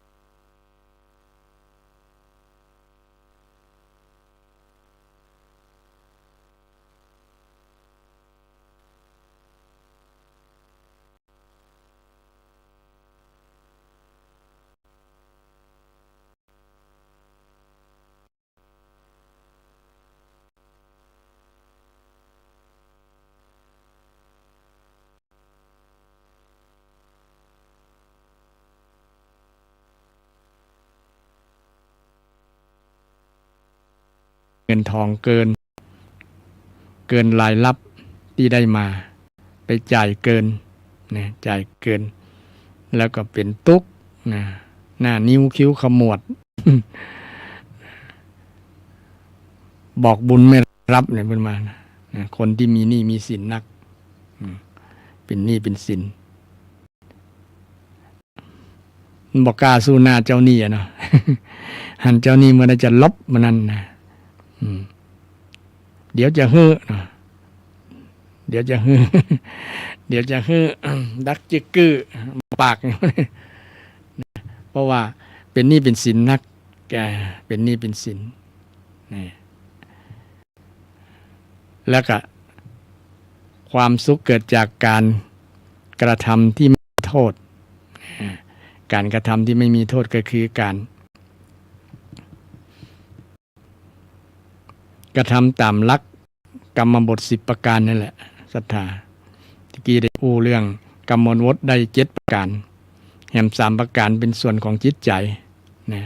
เงินทองเกินรายรับที่ได้มาไปจ่ายเกินนะจ่ายเกินแล้วก็เป็นตุกนะหน้านิ้วคิ้วขมวด บอกบุญไม่รับเนี่ยเป็นมานะคนที่มีหนี้มีสินนักเป็นหนี้เป็นสินบอกกล้าสู้หน้าเจ้าหนี้อะเนาะ หันเจ้าหนี้เมื่อได้จะลบมันนั่นนะเดี๋ยวจะฮื้อเดี๋ยวจะฮื้อ เดี๋ยวจะฮื้อดักจิกกื้อปากเพราะว่าเป็นหนี้เป็นสินนักแกเป็นหนี้เป็นสินนี่แล้วก็ความสุขเกิดจากการกระทำที่ไม่มีโทษการกระทำที่ไม่มีโทษก็คือการกระทำตามหลักกรรมบท10ประการนั่นแหละศรัทธาที่กี้ได้พูดเรื่องกรรมบทได้7ประการแห่ง3ประการเป็นส่วนของจิตใจนะ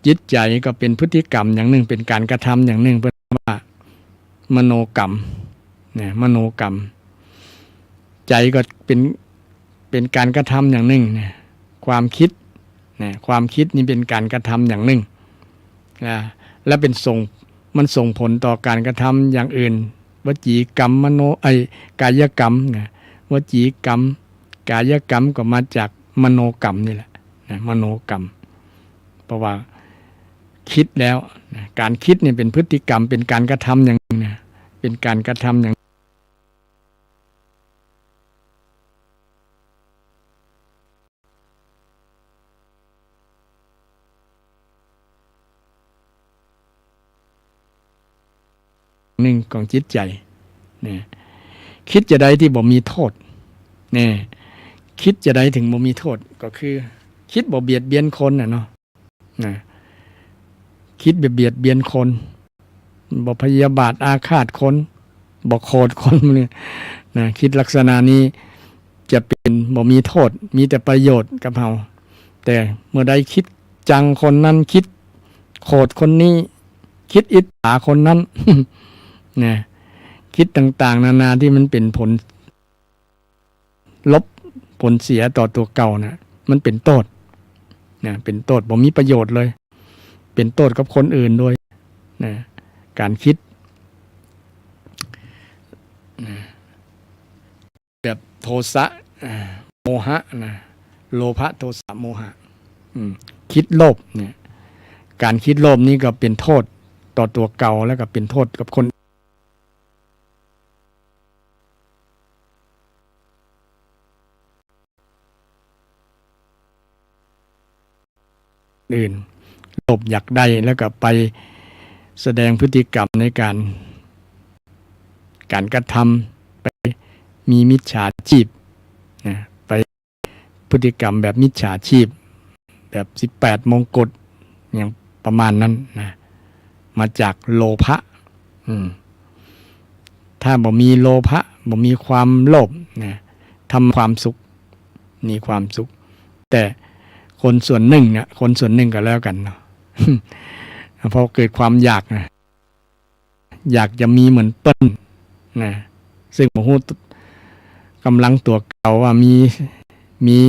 จิตใจก็เป็นพฤติกรรมอย่างหนึ่งเป็นการกระทำอย่างหนึ่งเป็นว่ามโนกรรมนะมโนกรรมใจก็เป็นการกระทำอย่างหนึ่งนะความคิดนะความคิดนี่เป็นการกระทำอย่างหนึ่งนะและเป็นมันส่งผลต่อการกระทำอย่างอื่นวจีกรรมกายกรรมนะวจีกรรมกายกรรมก็มาจากมโนกรรมนี่แหละนะมโนกรรมเพราะว่าคิดแล้วนะการคิดเนี่ยเป็นพฤติกรรมเป็นการกระทำอย่างนะเป็นการกระทำอย่างหนึ่งของจิตใจเนี่ยคิดจะได้ที่บ่มีโทษเนี่ยคิดจะได้ถึงบ่มีโทษก็คือคิดบ่เบียดเบียนคนน่ะเนาะนะคิดเบียดเบียนคนบ่พยาบาทอาฆาตคนบ่โกรธคนเนี่ยนะคิดลักษณะนี้จะเป็นบ่มีโทษมีแต่ประโยชน์กับเฮาแต่เมื่อใดคิดจังคนนั้นคิดโกรธคนนี้คิดอิจฉาคนนั้น นะคิดต่างๆนานาที่มันเป็นผลลบผลเสียต่อตัวเก่านะมันเป็นโทษนะเป็นโทษบ่มีประโยชน์เลยเป็นโทษกับคนอื่นด้วยนะการคิดนะแบบโทสะโมหะนะโลภะโทสะโมหะคิดโลภเนี่ยการคิดโลภนี้ก็เป็นโทษต่อตัวเก่าแล้วก็เป็นโทษกับคนอื่นโลภอยากได้แล้วก็ไปแสดงพฤติกรรมในการกระทำไปมีมิจฉาชีพนะไปพฤติกรรมแบบมิจฉาชีพแบบ18มงกุฎอย่างประมาณนั้นนะมาจากโลภะถ้าบ่มีโลภะบ่มีความโลภนะทำความสุขมีความสุขแต่คนส่วนหนึ่งเนี่ยคนส่วนหนึ่งก็แล้วกันเนาะ พอเกิดความอยากนะอยากจะมีเหมือนเปิ้ลนะซึ่งผมพูดกำลังตัวเก่าว่ามี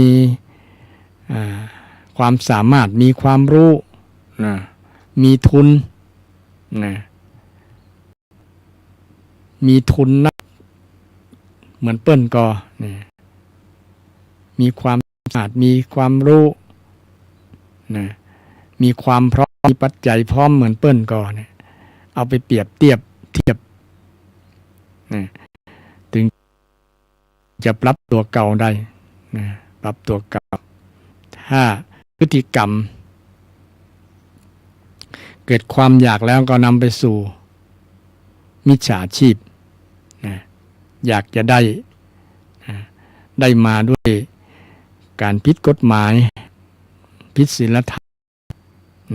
ความสามารถมีความรู้นะมีทุนนะมีทุนนักเหมือนเปิ้ลก็นะมีความสามารถมีความรู้ นะมีความพร้อมมีปัจจัยพร้อมเหมือนเปิ้ลก่อนเนี่ยเอาไปเปรียบเทียบนะถึงจะปรับตัวเก่าได้นะปรับตัวเก่าถ้าพฤติกรรมเกิดความอยากแล้วก็นำไปสู่มิจฉาชีพนะอยากจะได้มาด้วยการผิดกฎหมายผิดศีลธรรม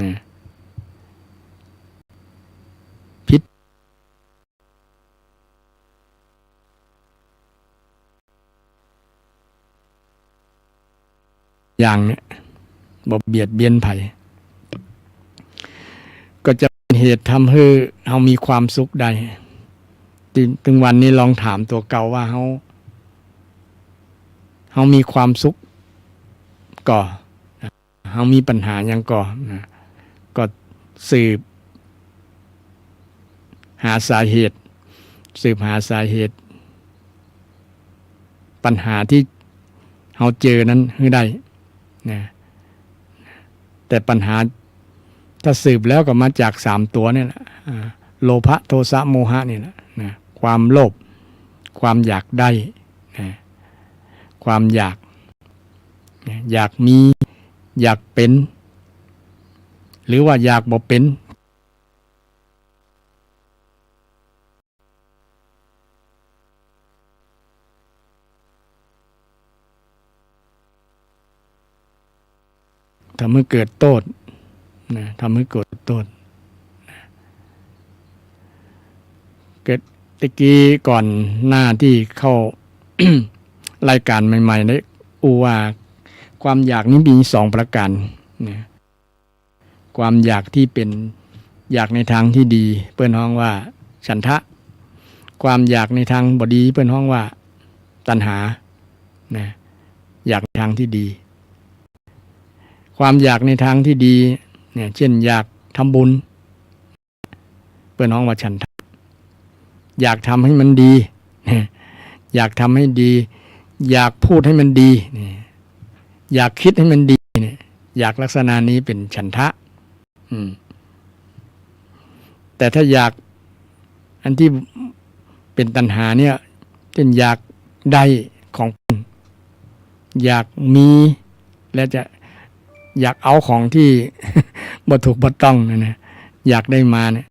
นะผิดอย่างเนี่ยบ่เบียดเบียนไผก็จะเป็นเหตุทำให้เรามีความสุขได้ถึงวันนี้ลองถามตัวเก่าว่าเรามีความสุขก่อเรามีปัญหายังก่อนะก็สืบหาสาเหตุปัญหาที่เราเจอนั้นให้ได้นะแต่ปัญหาถ้าสืบแล้วก็มาจาก3ตัวนี่แหละโลภะโทสะโมหะนี่แหละนะความโลภความอยากได้นะความอยากมีอยากเป็นหรือว่าอยากบ่เป็นทำให้เกิดโทษนะทำให้เกิดโทษเกิดตะกี้ก่อนหน้าที่เข้า รายการใหม่ๆได้ว่าความอยากนี้มี2ประการนะความอยากที่เป็นอยากในทางที่ดีเปิ้นฮ้องว่าฉันทะความอยากในทางบ่ดีเปิ้นฮ้องว่าตัณหานะอยากในทางที่ดีความอยากในทางที่ดีเนี่ยเช่นอยากทำบุญเปิ้นฮ้องว่าฉันทะอยากทำให้มันดีอยากทำให้ดีอยากพูดให้มันดีอยากคิดให้มันดีเนี่ยอยากลักษณะนี้เป็นฉันทะแต่ถ้าอยากอันที่เป็นตัณหาเนี่ยเช่นอยากได้ของอยากมีและจะอยากเอาของที่ บ่ถูกบ่ต้องนะอยากได้มาเนี่ย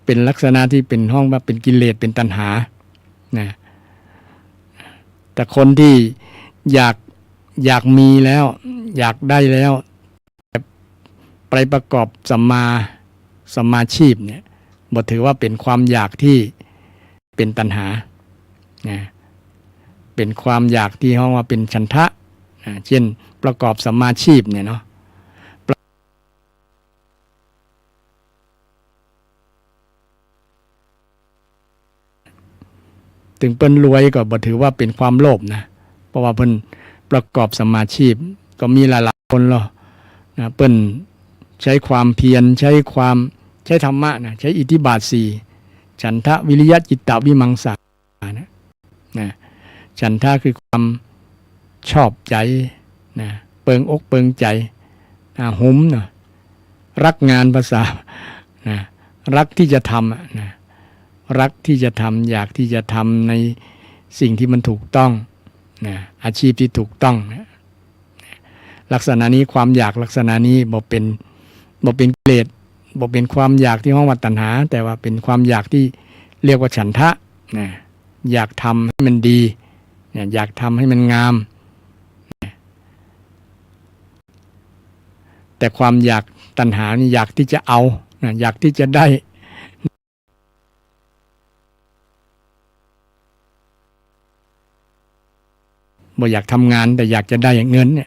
เป็นลักษณะที่เป็นห้องว่าเป็นกิเลสเป็นตัณหานะแต่คนที่อยากมีแล้วอยากได้แล้วไปประกอบสัมมาชีพเนี่ยบ่ถือว่าเป็นความอยากที่เป็นตัณหานะเป็นความอยากที่ห้องว่าเป็นฉันทะเช่นประกอบสัมมาชีพเนี่ยเนาะถึงเปิ้นรวยก็บ่ถือว่าเป็นความโลภนะเพราะว่าเปิ้นประกอบสัมมาชีพก็มีหลายๆคนหรอกนะเปิ้นใช้ความเพียรใช้ธรรมะนะใช้อิทธิบาท4ฉันทะวิริยะจิตตะวิมังสานะฉันทะคือความชอบใจนะเปิงอกเปิงใจหุมนะรักงานภาษานะรักที่จะทำนะรักที่จะทำอยากที่จะทำในสิ่งที่มันถูกต้องนะอาชีพที่ถูกต้องนะลักษณะนี้ความอยากลักษณะนี้บ่เป็นกิเลสบ่เป็นความอยากที่ห้องว่าตัณหาแต่ว่าเป็นความอยากที่เรียกว่าฉันทะนะอยากทำให้มันดีนะอยากทำให้มันงามนะแต่ความอยากตัณหานี่อยากที่จะเอานะอยากที่จะได้บ่อยากทำงานแต่อยากจะได้เงินเนี่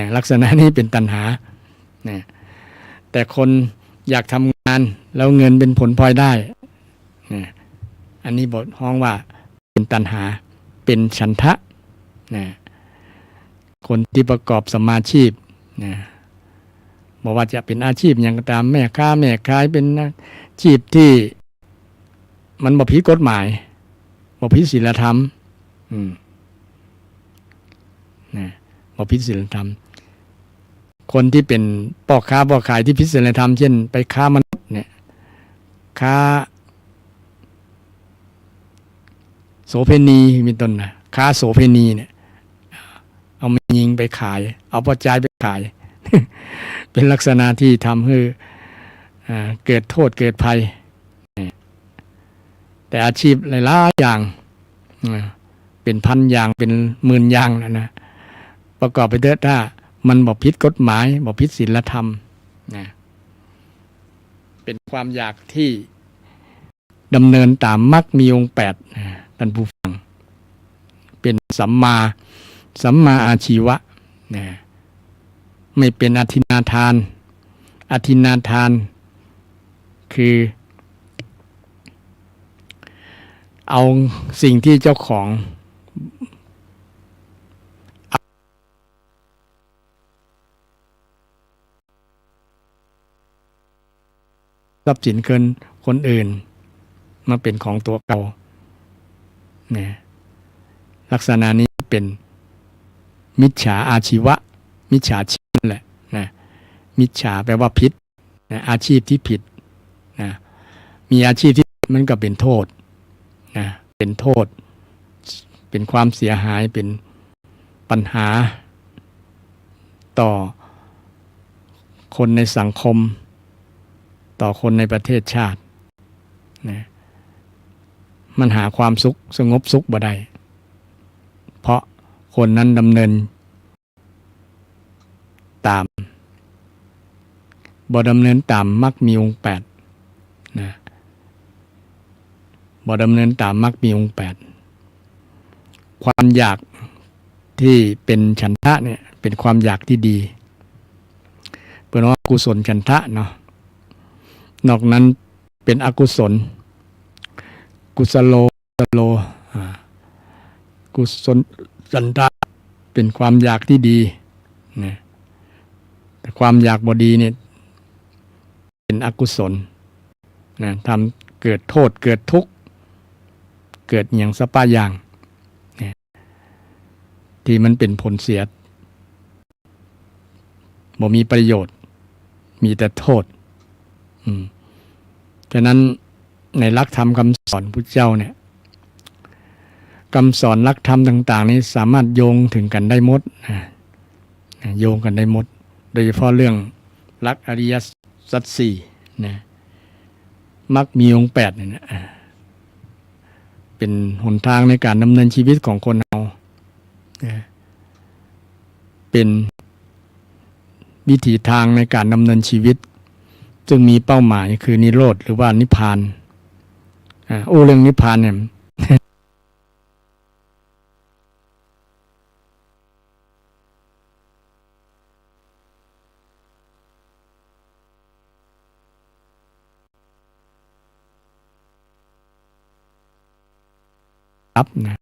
ยลักษณะนี้เป็นตัณหาแต่คนอยากทำงานแล้วเงินเป็นผลพลอยได้อันนี้บทฮ้องว่าเป็นตัณหาเป็นฉันทะคนที่ประกอบสัมมาชีพบอกว่าจะเป็นอาชีพอย่างก็ตามแม่ค้าแม่ขายเป็นอาชีพที่มันบ่ผิดกฎหมายบ่ผิดศีลธรรมบ่ผิดศีลธรรม คนที่เป็นพ่อค้าพ่อขายที่ผิดศีลธรรมเช่นไปค้ามนุษย์เนี่ยค้าโสเภณีเป็นต้นนะค้าโสเภณีเนี่ยเอามายิงไปขายเอาปัจจัยไปขาย เป็นลักษณะที่ทำให้เกิดโทษเกิดภัยแต่อาชีพหลายๆอย่างเป็นพันอย่างเป็นหมื่นอย่างนะประกอบไปด้วยถ้ามันบ่ผิดกฎหมายบ่ผิดศีลธรรมนะเป็นความอยากที่ดำเนินตามมรรคมีองค์8ท่านผู้ฟังเป็นสัมมาอาชีวะนะไม่เป็นอธินาทานอธินาทานคือเอาสิ่งที่เจ้าของทรัพย์สินเกินคนอื่นมาเป็นของตัวเราเนี่ยลักษณะนี้เป็นมิจฉาอาชีวะมิจฉาชีพนั่นแหละนะมิจฉาแปลว่าผิดนะอาชีพที่ผิดนะมีอาชีพที่มันก็เป็นโทษนะเป็นโทษเป็นความเสียหายเป็นปัญหาต่อคนในสังคมต่อคนในประเทศชาตินะมันหาความสุขสงบสุขบ่ได้เพราะคนนั้นดำเนินตามบ่ดำเนินตามมรรคมีองค์8นะบ่ดำเนินตามมรรคมีองค์8ความอยากที่เป็นฉันทะเนี่ยเป็นความอยากที่ดีเป็นว่ากุศลฉันทะเนาะนอกนั้นเป็นอกุศลกุศโลกุศลฉันทะเป็นความอยากที่ดีนะแต่ความอยากบ่ดีเนี่ยเป็นอกุศลนะทำเกิดโทษเกิดทุกข์เกิดอย่างสะป้าอย่างนะที่มันเป็นผลเสียบ่มีประโยชน์มีแต่โทษฉะนั้นในหลักธรรมคำสอนพุทธเจ้าเนี่ยคำสอนหลักธรรมต่างๆนี้สามารถโยงถึงกันได้หมดโยงกันได้หมดโดยเฉพาะเรื่องหลักอริยสัจสี่นะมรรคมีองค์8เนี่ยนะเป็นหนทางในการดำเนินชีวิตของคนเราเป็นวิถีทางในการดำเนินชีวิตซึ่งมีเป้าหมายคือนิโรธหรือว่านิพพานเรื่องนิพพานเนี่ยดับนะ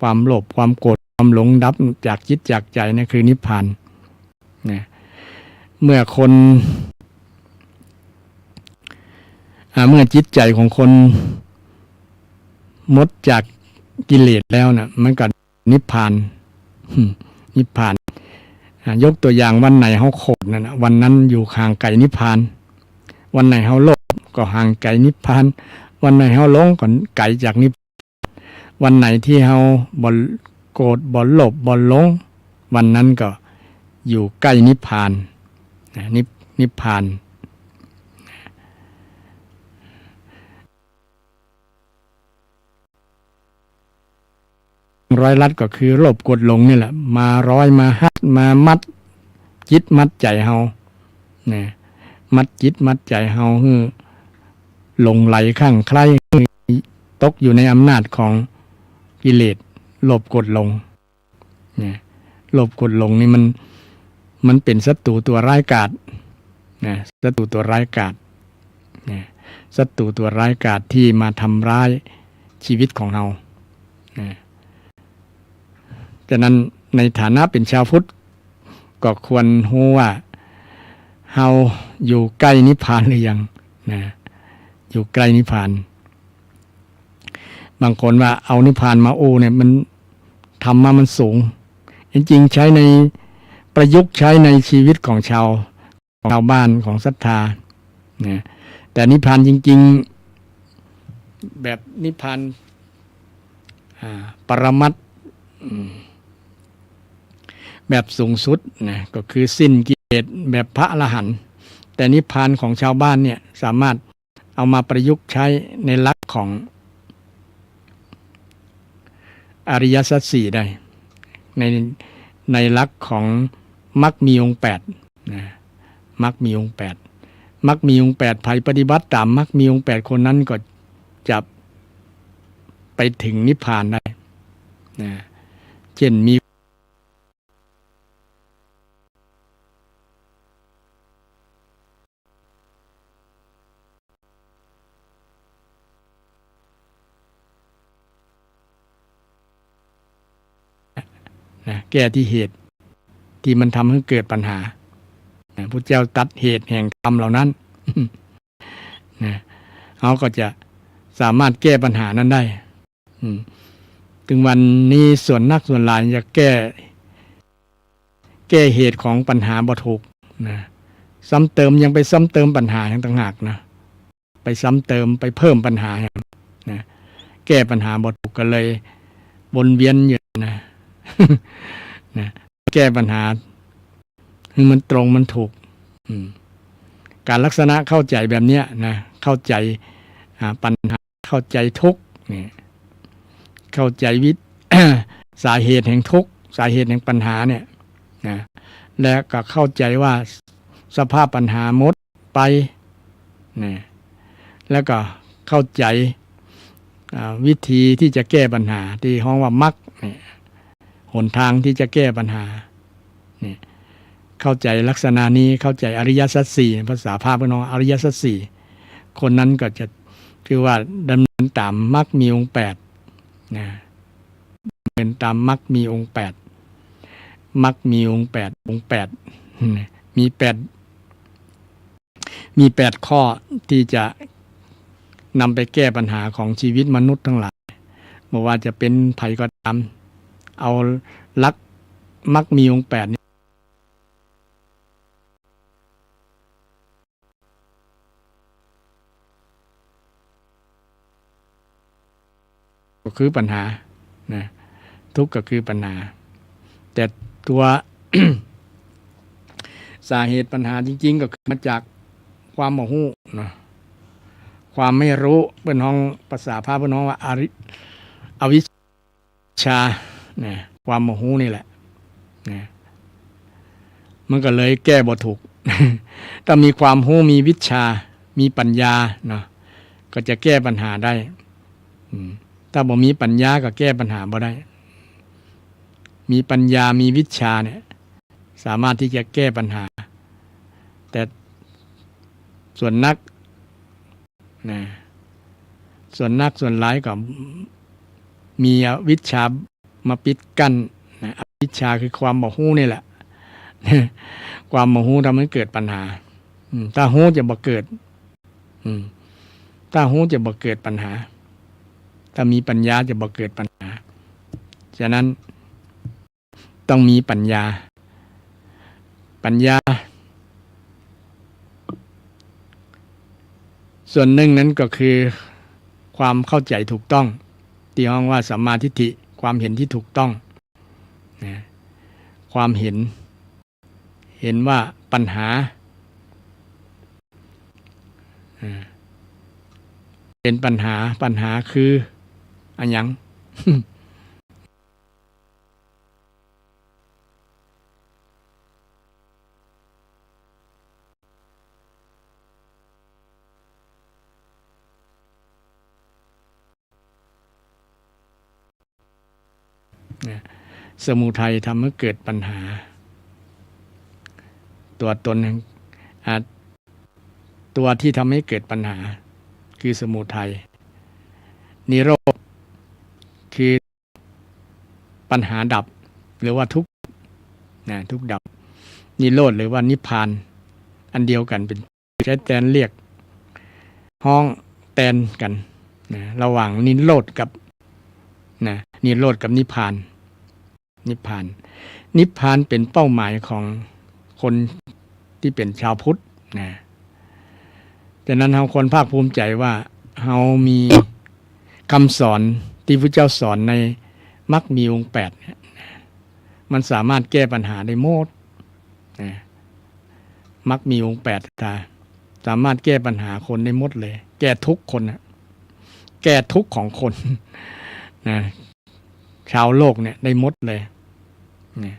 ความโลภความโกรธความหลงดับจากจิตจากใจนั่นคือนิพพานนะเมื่อจิตใจของคนหมดจากกิเลสแล้วนะมันก็นิพพานนิพพานยกตัวอย่างวันไหนเฮาโกรธนั่นนะวันนั้นอยู่ห่างไกลนิพพานวันไหนเฮาโลภก็ห่างไกลนิพพานวันไหนเฮาหลงก็ไกลจากนิพพานวันไหนที่เฮาบ่โกรธบ่โลภบ่หลงวันนั้นก็อยู่ใกล้นิพพานนิพพานร้อยลัดก็คือโลภโกรธหลงนี่แหละมาร้อยมาหัดมามัดจิตมัดใจเฮาเนี่ยมัดจิตมัดใจเฮาคือหลงไหลข้างใครตกอยู่ในอำนาจของกิเลสโลภโกรธหลงเนี่ยโลภโกรธหลงนี่มันเป็นศัตรูตัวร้ายกาจนะศัตรูตัวร้ายกาจนะศัตรูตัวร้ายกาจที่มาทำร้ายชีวิตของเรานะฉะนั้นในฐานะเป็นชาวพุทธก็ควรรู้ว่าเฮาอยู่ใกล้นิพพานหรือยังนะอยู่ใกล้นิพพานบางคนว่าเอานิพพานมาเนี่ยมันทำมามันสูงจริงๆใช้ใน ประยุกต์ใช้ในชีวิตของชาวบ้านของศรัทธานะแต่นิพพานจริงๆแบบนิพพานปรมัตถ์แบบสูงสุดนะก็คือสิ้นกิเลสแบบพระอรหันต์แต่นิพพานของชาวบ้านเนี่ยสามารถเอามาประยุกต์ใช้ในหลักของอริยสัจสี่ได้ในหลักของมรรคมีองค์8นะมรรคมีองค์8มรรคมีองค์8ใครปฏิบัติตามมรรคมีองค์8คนนั้นก็จะไปถึงนิพพานได้นะเช่นมีนะแก้ที่เหตุที่มันทำให้เกิดปัญหาพระเจ้าตัดเหตุแห่งกรรมเหล่านั้นนะเขาก็จะสามารถแก้ปัญหานั้นได้ถึงวันนี้ส่วนนักส่วนหลายจะแก้เหตุของปัญหาบ่ถูกนะซ้ำเติมยังไปซ้ำเติมปัญหาอย่างต่างหากนะไปซ้ำเติมไปเพิ่มปัญหานะแก้ปัญหาบ่ถูกก็เลยวนเวียนอยู่นะนะแก้ปัญหาให้มันตรงมันถูกการลักษณะเข้าใจแบบนี้นะเข้าใจปัญหาเข้าใจทุกข์เนี่ยเข้าใจสาเหตุแห่งทุกข์สาเหตุแห่งปัญหาเนี่ยนะและก็เข้าใจว่าสภาพปัญหาหมดไปนะแล้วก็เข้าใจวิธีที่จะแก้ปัญหาที่ห้องว่ามรรคเนี่ยหนทางที่จะแก้ปัญหาเนี่ยเข้าใจลักษณะนี้เข้าใจอริยสัจสี่ภาษาพาพน้องอริยสัจสี่คนนั้นก็จะคือว่าดำเนินตามมรรคมีองค์8นะดำเนินตามมรรคมีองค์8มรรคมีองค์8องค์8มี8ข้อที่จะนำไปแก้ปัญหาของชีวิตมนุษย์ทั้งหลายไม่ว่าจะเป็นภัยก็ตามเอาลักมรรคมีองค์8นี้ก็คือปัญหานะทุกข์ก็คือปัญหาแต่ตัว สาเหตุปัญหาจริงๆก็คือมาจากความโมโหนะความไม่รู้เป็นห้องภาษาพาเป็นห้องว่าอวิชชาเนี่ยความโมโหนี่แหละเนี่ยมันก็เลยแก้บ่ถูก ถ้ามีความรู้มีวิชามีปัญญาเนาะก็จะแก้ปัญหาได้ถ้าบ่มีปัญญาก็แก้ปัญหาบ่ได้มีปัญญามีวิชาเนี่ยสามารถที่จะแก้ปัญหาแต่ส่วนนักนะส่วนหลายก็มีวิชามาปิดกั้นนะวิชาคือความบ่ฮู้นี่แหละ ความบ่ฮู้ทำให้เกิดปัญหาถ้าฮู้จะบ่เกิดถ้าฮู้จะบ่เกิดปัญหาถ้ามีปัญญาจะบ่เกิดปัญหาฉะนั้นต้องมีปัญญาส่วนหนึ่งนั้นก็คือความเข้าใจถูกต้องที่ห้องว่าสัมมาทิฏฐิความเห็นที่ถูกต้องนะความเห็นว่าปัญหาเป็นปัญหาคืออันยัง สมุทัยทำให้เกิดปัญหาตัวตนตัวที่ทำให้เกิดปัญหาคือสมุทัยนิโรธคือปัญหาดับหรือว่าทุกข์ทุกข์ดับนิโรธหรือว่านิพพานอันเดียวกันเป็นใช้แทนเรียกห้องแทนกันระหว่างนิโรธกับนิพพาน นิพพาน นิพพานเป็นเป้าหมายของคนที่เป็นชาวพุทธนะดังนั้นเราควรภาคภูมิใจว่าเรามีคำสอนที่พระเจ้าสอนในมรรคมีองค์8เนี่ยมันสามารถแก้ปัญหาได้หมดนะมรรคมีองค์8สามารถแก้ปัญหาคนได้หมดเลยแก้ทุกคนนะแก้ทุกของคนนะชาวโลกเนี่ยได้หมดเลยนะ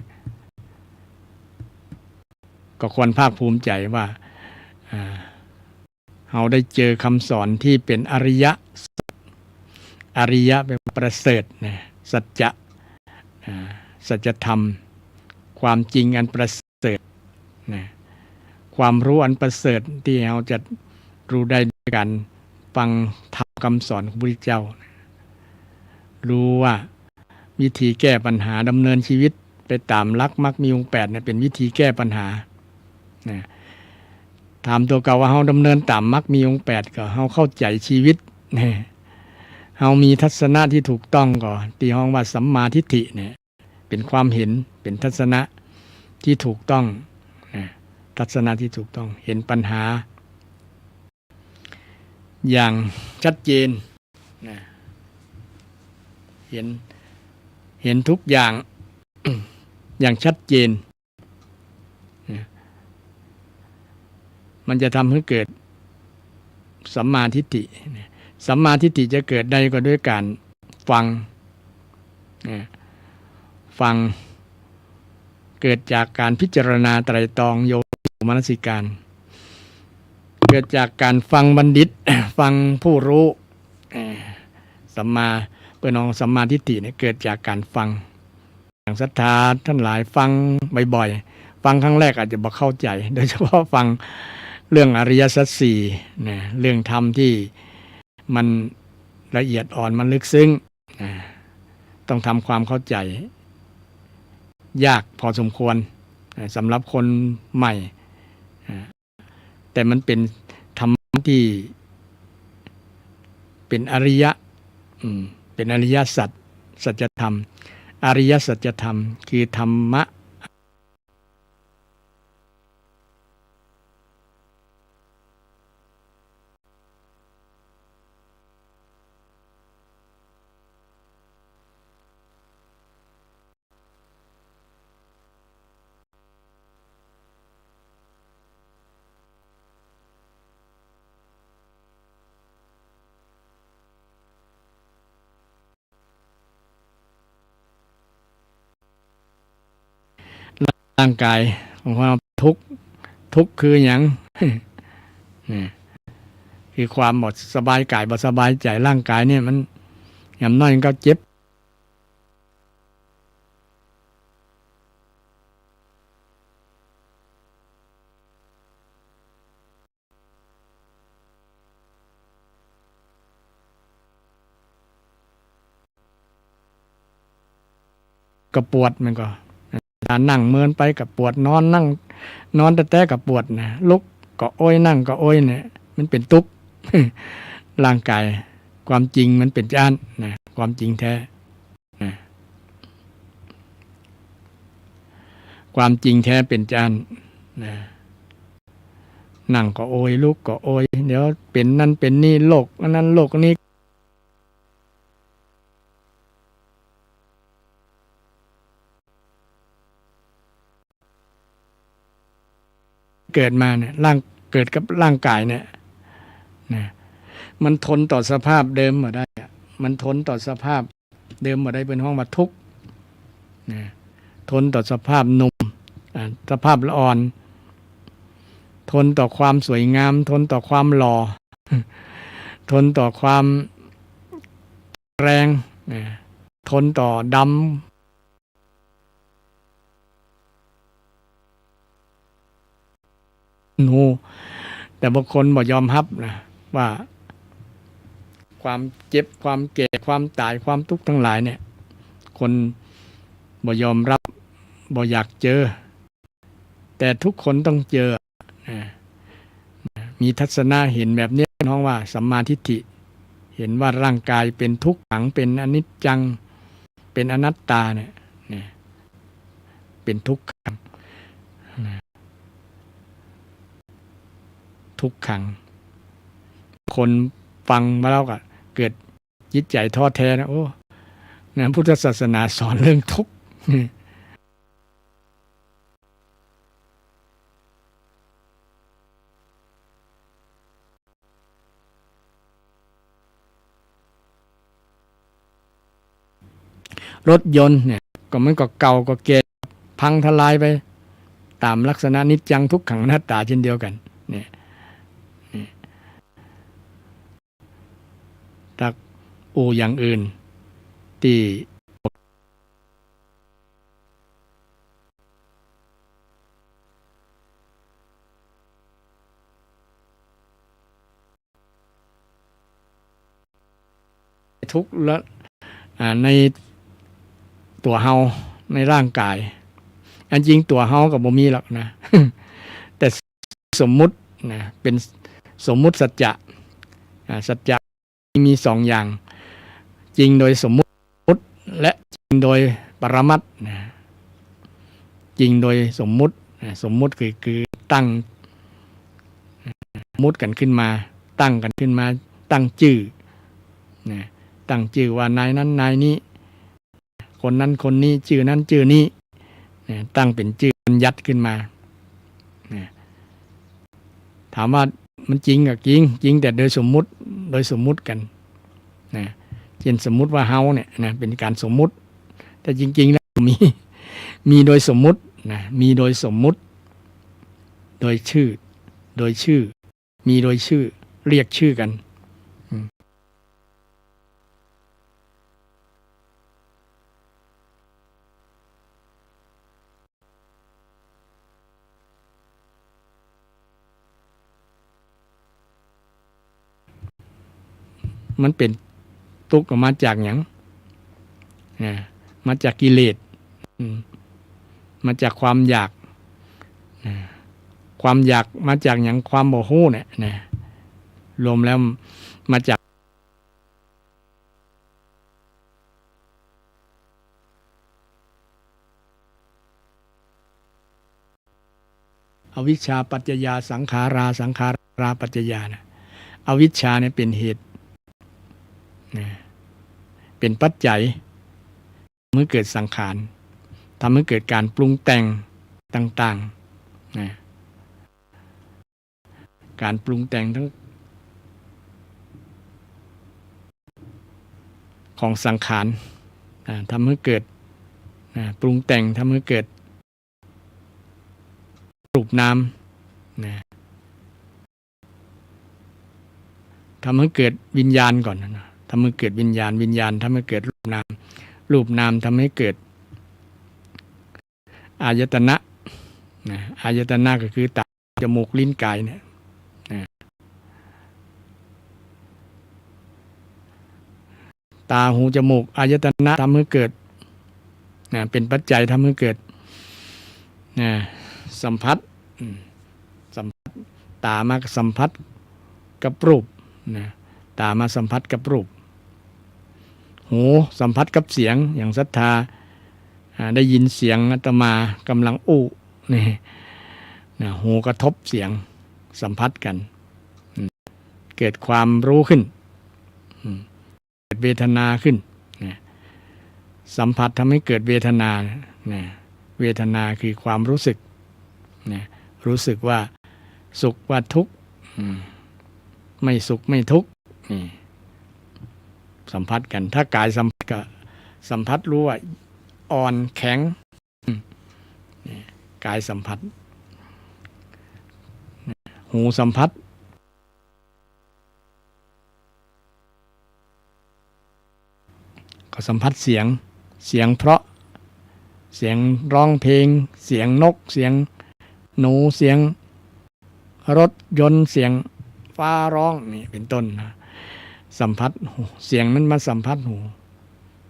ก็ควรภาคภูมิใจว่าเราได้เจอคำสอนที่เป็นอริยะอริยะเป็นประเสริฐนะสัจจะสัจธรรมความจริงอันประเสริฐนะความรู้อันประเสริฐที่เราจะรู้ได้ด้วยการฟังธรรมคำสอนของพระพุทธเจ้ารู้ว่าวิธีแก้ปัญหาดำเนินชีวิตไปตามหลักมรรคมีองค์8เนี่ยเป็นวิธีแก้ปัญหานะถามตัวเก่าว่าเราดำเนินตามมรรคมีองค์8ก็เราเข้าใจชีวิตนะเรามีทัศนะที่ถูกต้องก่อนที่ห้องว่าสัมมาทิฏฐิเนี่ยเป็นความเห็นเป็นทัศนะที่ถูกต้องนะทัศนะที่ถูกต้องเห็นปัญหาอย่างชัดเจนนะเห็นทุกอย่าง อย่างชัดเจนนะมันจะทำให้เกิดสัมมาทิฏฐิสัมมาทิฏฐิจะเกิดได้ก็ด้วยการฟังฟังเกิดจากการพิจารณาไตรตรองโยนิโสมนสิการเกิดจากการฟังบัณฑิต ฟังผู้รู้สัมมาเปิดองสัมมาทิฏฐิเนี่ยเกิดจากการฟังอย่างศรัทธาท่านหลายฟังบ่อยๆฟังครั้งแรกอาจจะบ่เข้าใจโดยเฉพาะฟังเรื่องอริยสัจสี่นะเรื่องธรรมที่มันละเอียดอ่อนมันลึกซึ้งนะต้องทำความเข้าใจยากพอสมควรนะสำหรับคนใหม่นะแต่มันเป็นธรรมที่เป็นอริยะเป็นอริยสัจสัจธรรมอริยสัจธรรมคือธรรมะร่างกายของเราทุกข์คืออย่าง คือความหมดสบายกายบ่สบายใจร่างกายเนี่ยมันอย่างน้อยก็เจ็บก็ปวดมันก็ถ้านั่งเมินไปกับปวดนอนนั่งนอนแต่กับปวดนะลุกก็โอยนั่งก็โอยเนี่ยมันเป็นทุกข์ ร่างกายความจริงมันเป็นจ้านนะความจริงแท้นะความจริงแท้เป็นจ้านนะนั่งก็โอยลุกก็โอยเดี๋ยวเป็นนั่นเป็นนี่โลกนั้นโลกนี้เกิดมาเนี่ยเกิดกับร่างกายเนี่ยนะมันทนต่อสภาพเดิมมาได้มันทนต่อสภาพเดิมมาได้เป็นห้องมาทุกข์นะทนต่อสภาพหนุ่มสภาพละอ่อนทนต่อความสวยงามทนต่อความหล่อ ทนต่อความแรงทนต่อดำแต่บางคนบ่ยอมรับนะว่าความเจ็บความแก่ความตายความทุกข์ทั้งหลายเนี่ยคนบ่ยอมรับบ่อยากเจอแต่ทุกคนต้องเจอมีทัศนะเห็นแบบนี้น้องว่าสัมมาทิฏฐิเห็นว่าร่างกายเป็นทุกขังเป็นอนิจจังเป็นอนัตตาเนี่ย เป็นทุกขังนะทุกขังคนฟังมาแล้วก็เกิดจิตใจท้อแท้นะโอ้นะพุทธศาสนาสอนเรื่องทุกข์รถยนต์เนี่ยก็มันก็เก่าก็แก่พังทลายไปตามลักษณะนิจจังทุกขังอนัตตาเช่นเดียวกันเนี่ยถ้าอย่างอื่นที่ทุกข์แล้วในตัวเฮาในร่างกายอันจริงตัวเฮากับบ่มีหรอกนะ แต่สมมุตินะเป็นสมมุติสัจจะสัจจะมีสองอย่างจริงโดยสมมุติและจริงโดยปรมัตถ์นะจริงโดยสมมุติสมมุติคือตั้งสมมุติกันขึ้นมาตั้งกันขึ้นมาตั้งชื่อนะตั้งชื่อว่านายนั้นนายนี้คนนั้นคนนี้ชื่อนั้นชื่อนี้ตั้งเป็นชื่อมันยัดขึ้นมาถามว่ามันจริงกับจริงแต่โดยสมมุติกันนะเช่นสมมุติว่าเฮาเนี่ยนะเป็นการสมมุติแต่จริงๆแล้วมีโดยสมมุตินะมีโดยสมมุติโดยชื่อมีโดยชื่อเรียกชื่อกันมันเป็นทุกข์ออกมาจากหยังมาจากกิเลสมาจากความอยากความอยากมาจากหยังความโมโหเนี่ยรวมแล้วมาจากอวิชชาปัจจยาสังขาราปัจจยานะอวิชชาเนี่ยเป็นเหตุเป็นปัจจัยเมื่อเกิดสังขารทำให้เกิดการปรุงแต่งต่างๆการปรุงแต่งทั้งของสังขารทำให้เกิดปรุงแต่งทำให้เกิดรูปนามทำให้เกิดวิญญาณก่อนนะทำให้เกิดวิญญาณทำให้เกิดรูปนามทำให้เกิดอายตนะอายตนะก็คือตาจมูกลิ้นกายเนี่ยตาหูจมูกอายตนะทำให้เกิดเป็นปัจจัยทำให้เกิดสัมผัสตามาสัมผัสกับรูปตามาสัมผัสกับรูปหูสัมผัสกับเสียงอย่างศรัทธาได้ยินเสียงอาตมากำลังอู้นี่หูกระทบเสียงสัมผัสกันเกิดความรู้ขึ้นเกิดเวทนาขึ้นสัมผัสทำให้เกิดเวทนาเวทนาคือความรู้สึกรู้สึกว่าสุขว่าทุกข์ไม่สุขไม่ทุกข์สัมผัสกันถ้ากายสัมผัสก็สัมผัสรู้ว่าอ่อนแข็งกายสัมผัสหูสัมผัสก็สัมผัสเสียงเพราะเสียงร้องเพลงเสียงนกเสียงหนูเสียงรถยนต์เสียงฟ้าร้องนี่เป็นต้นนะสัมผัสเสียงมันมาสัมผัสหู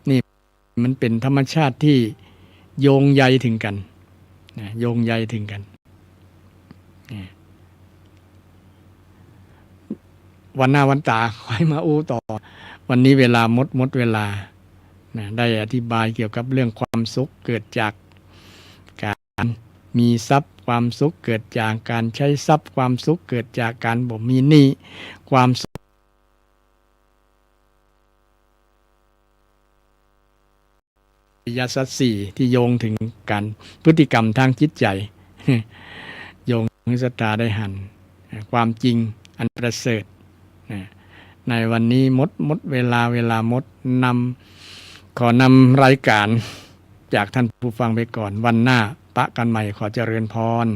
นี่มันเป็นธรรมชาติที่โยงใยถึงกันโยงใยถึงกันวันหน้าวันตาค่อยมาอู้ต่อวันนี้เวลาหมดเวลาได้อธิบายเกี่ยวกับเรื่องความสุขเกิดจากการ มีทรัพย์ความสุขเกิดจากการใช้ทรัพย์ความสุขเกิดจากการบ่มีหนี้ความสุขอริยสัจสี่ที่โยงถึงการพฤติกรรมทางจิตใจโยงถึงศรัทธาได้หันความจริงอันประเสริฐในวันนี้หมดเวลาหมดขอนำรายการจากท่านผู้ฟังไปก่อนวันหน้าปะกันใหม่ขอเจริญพร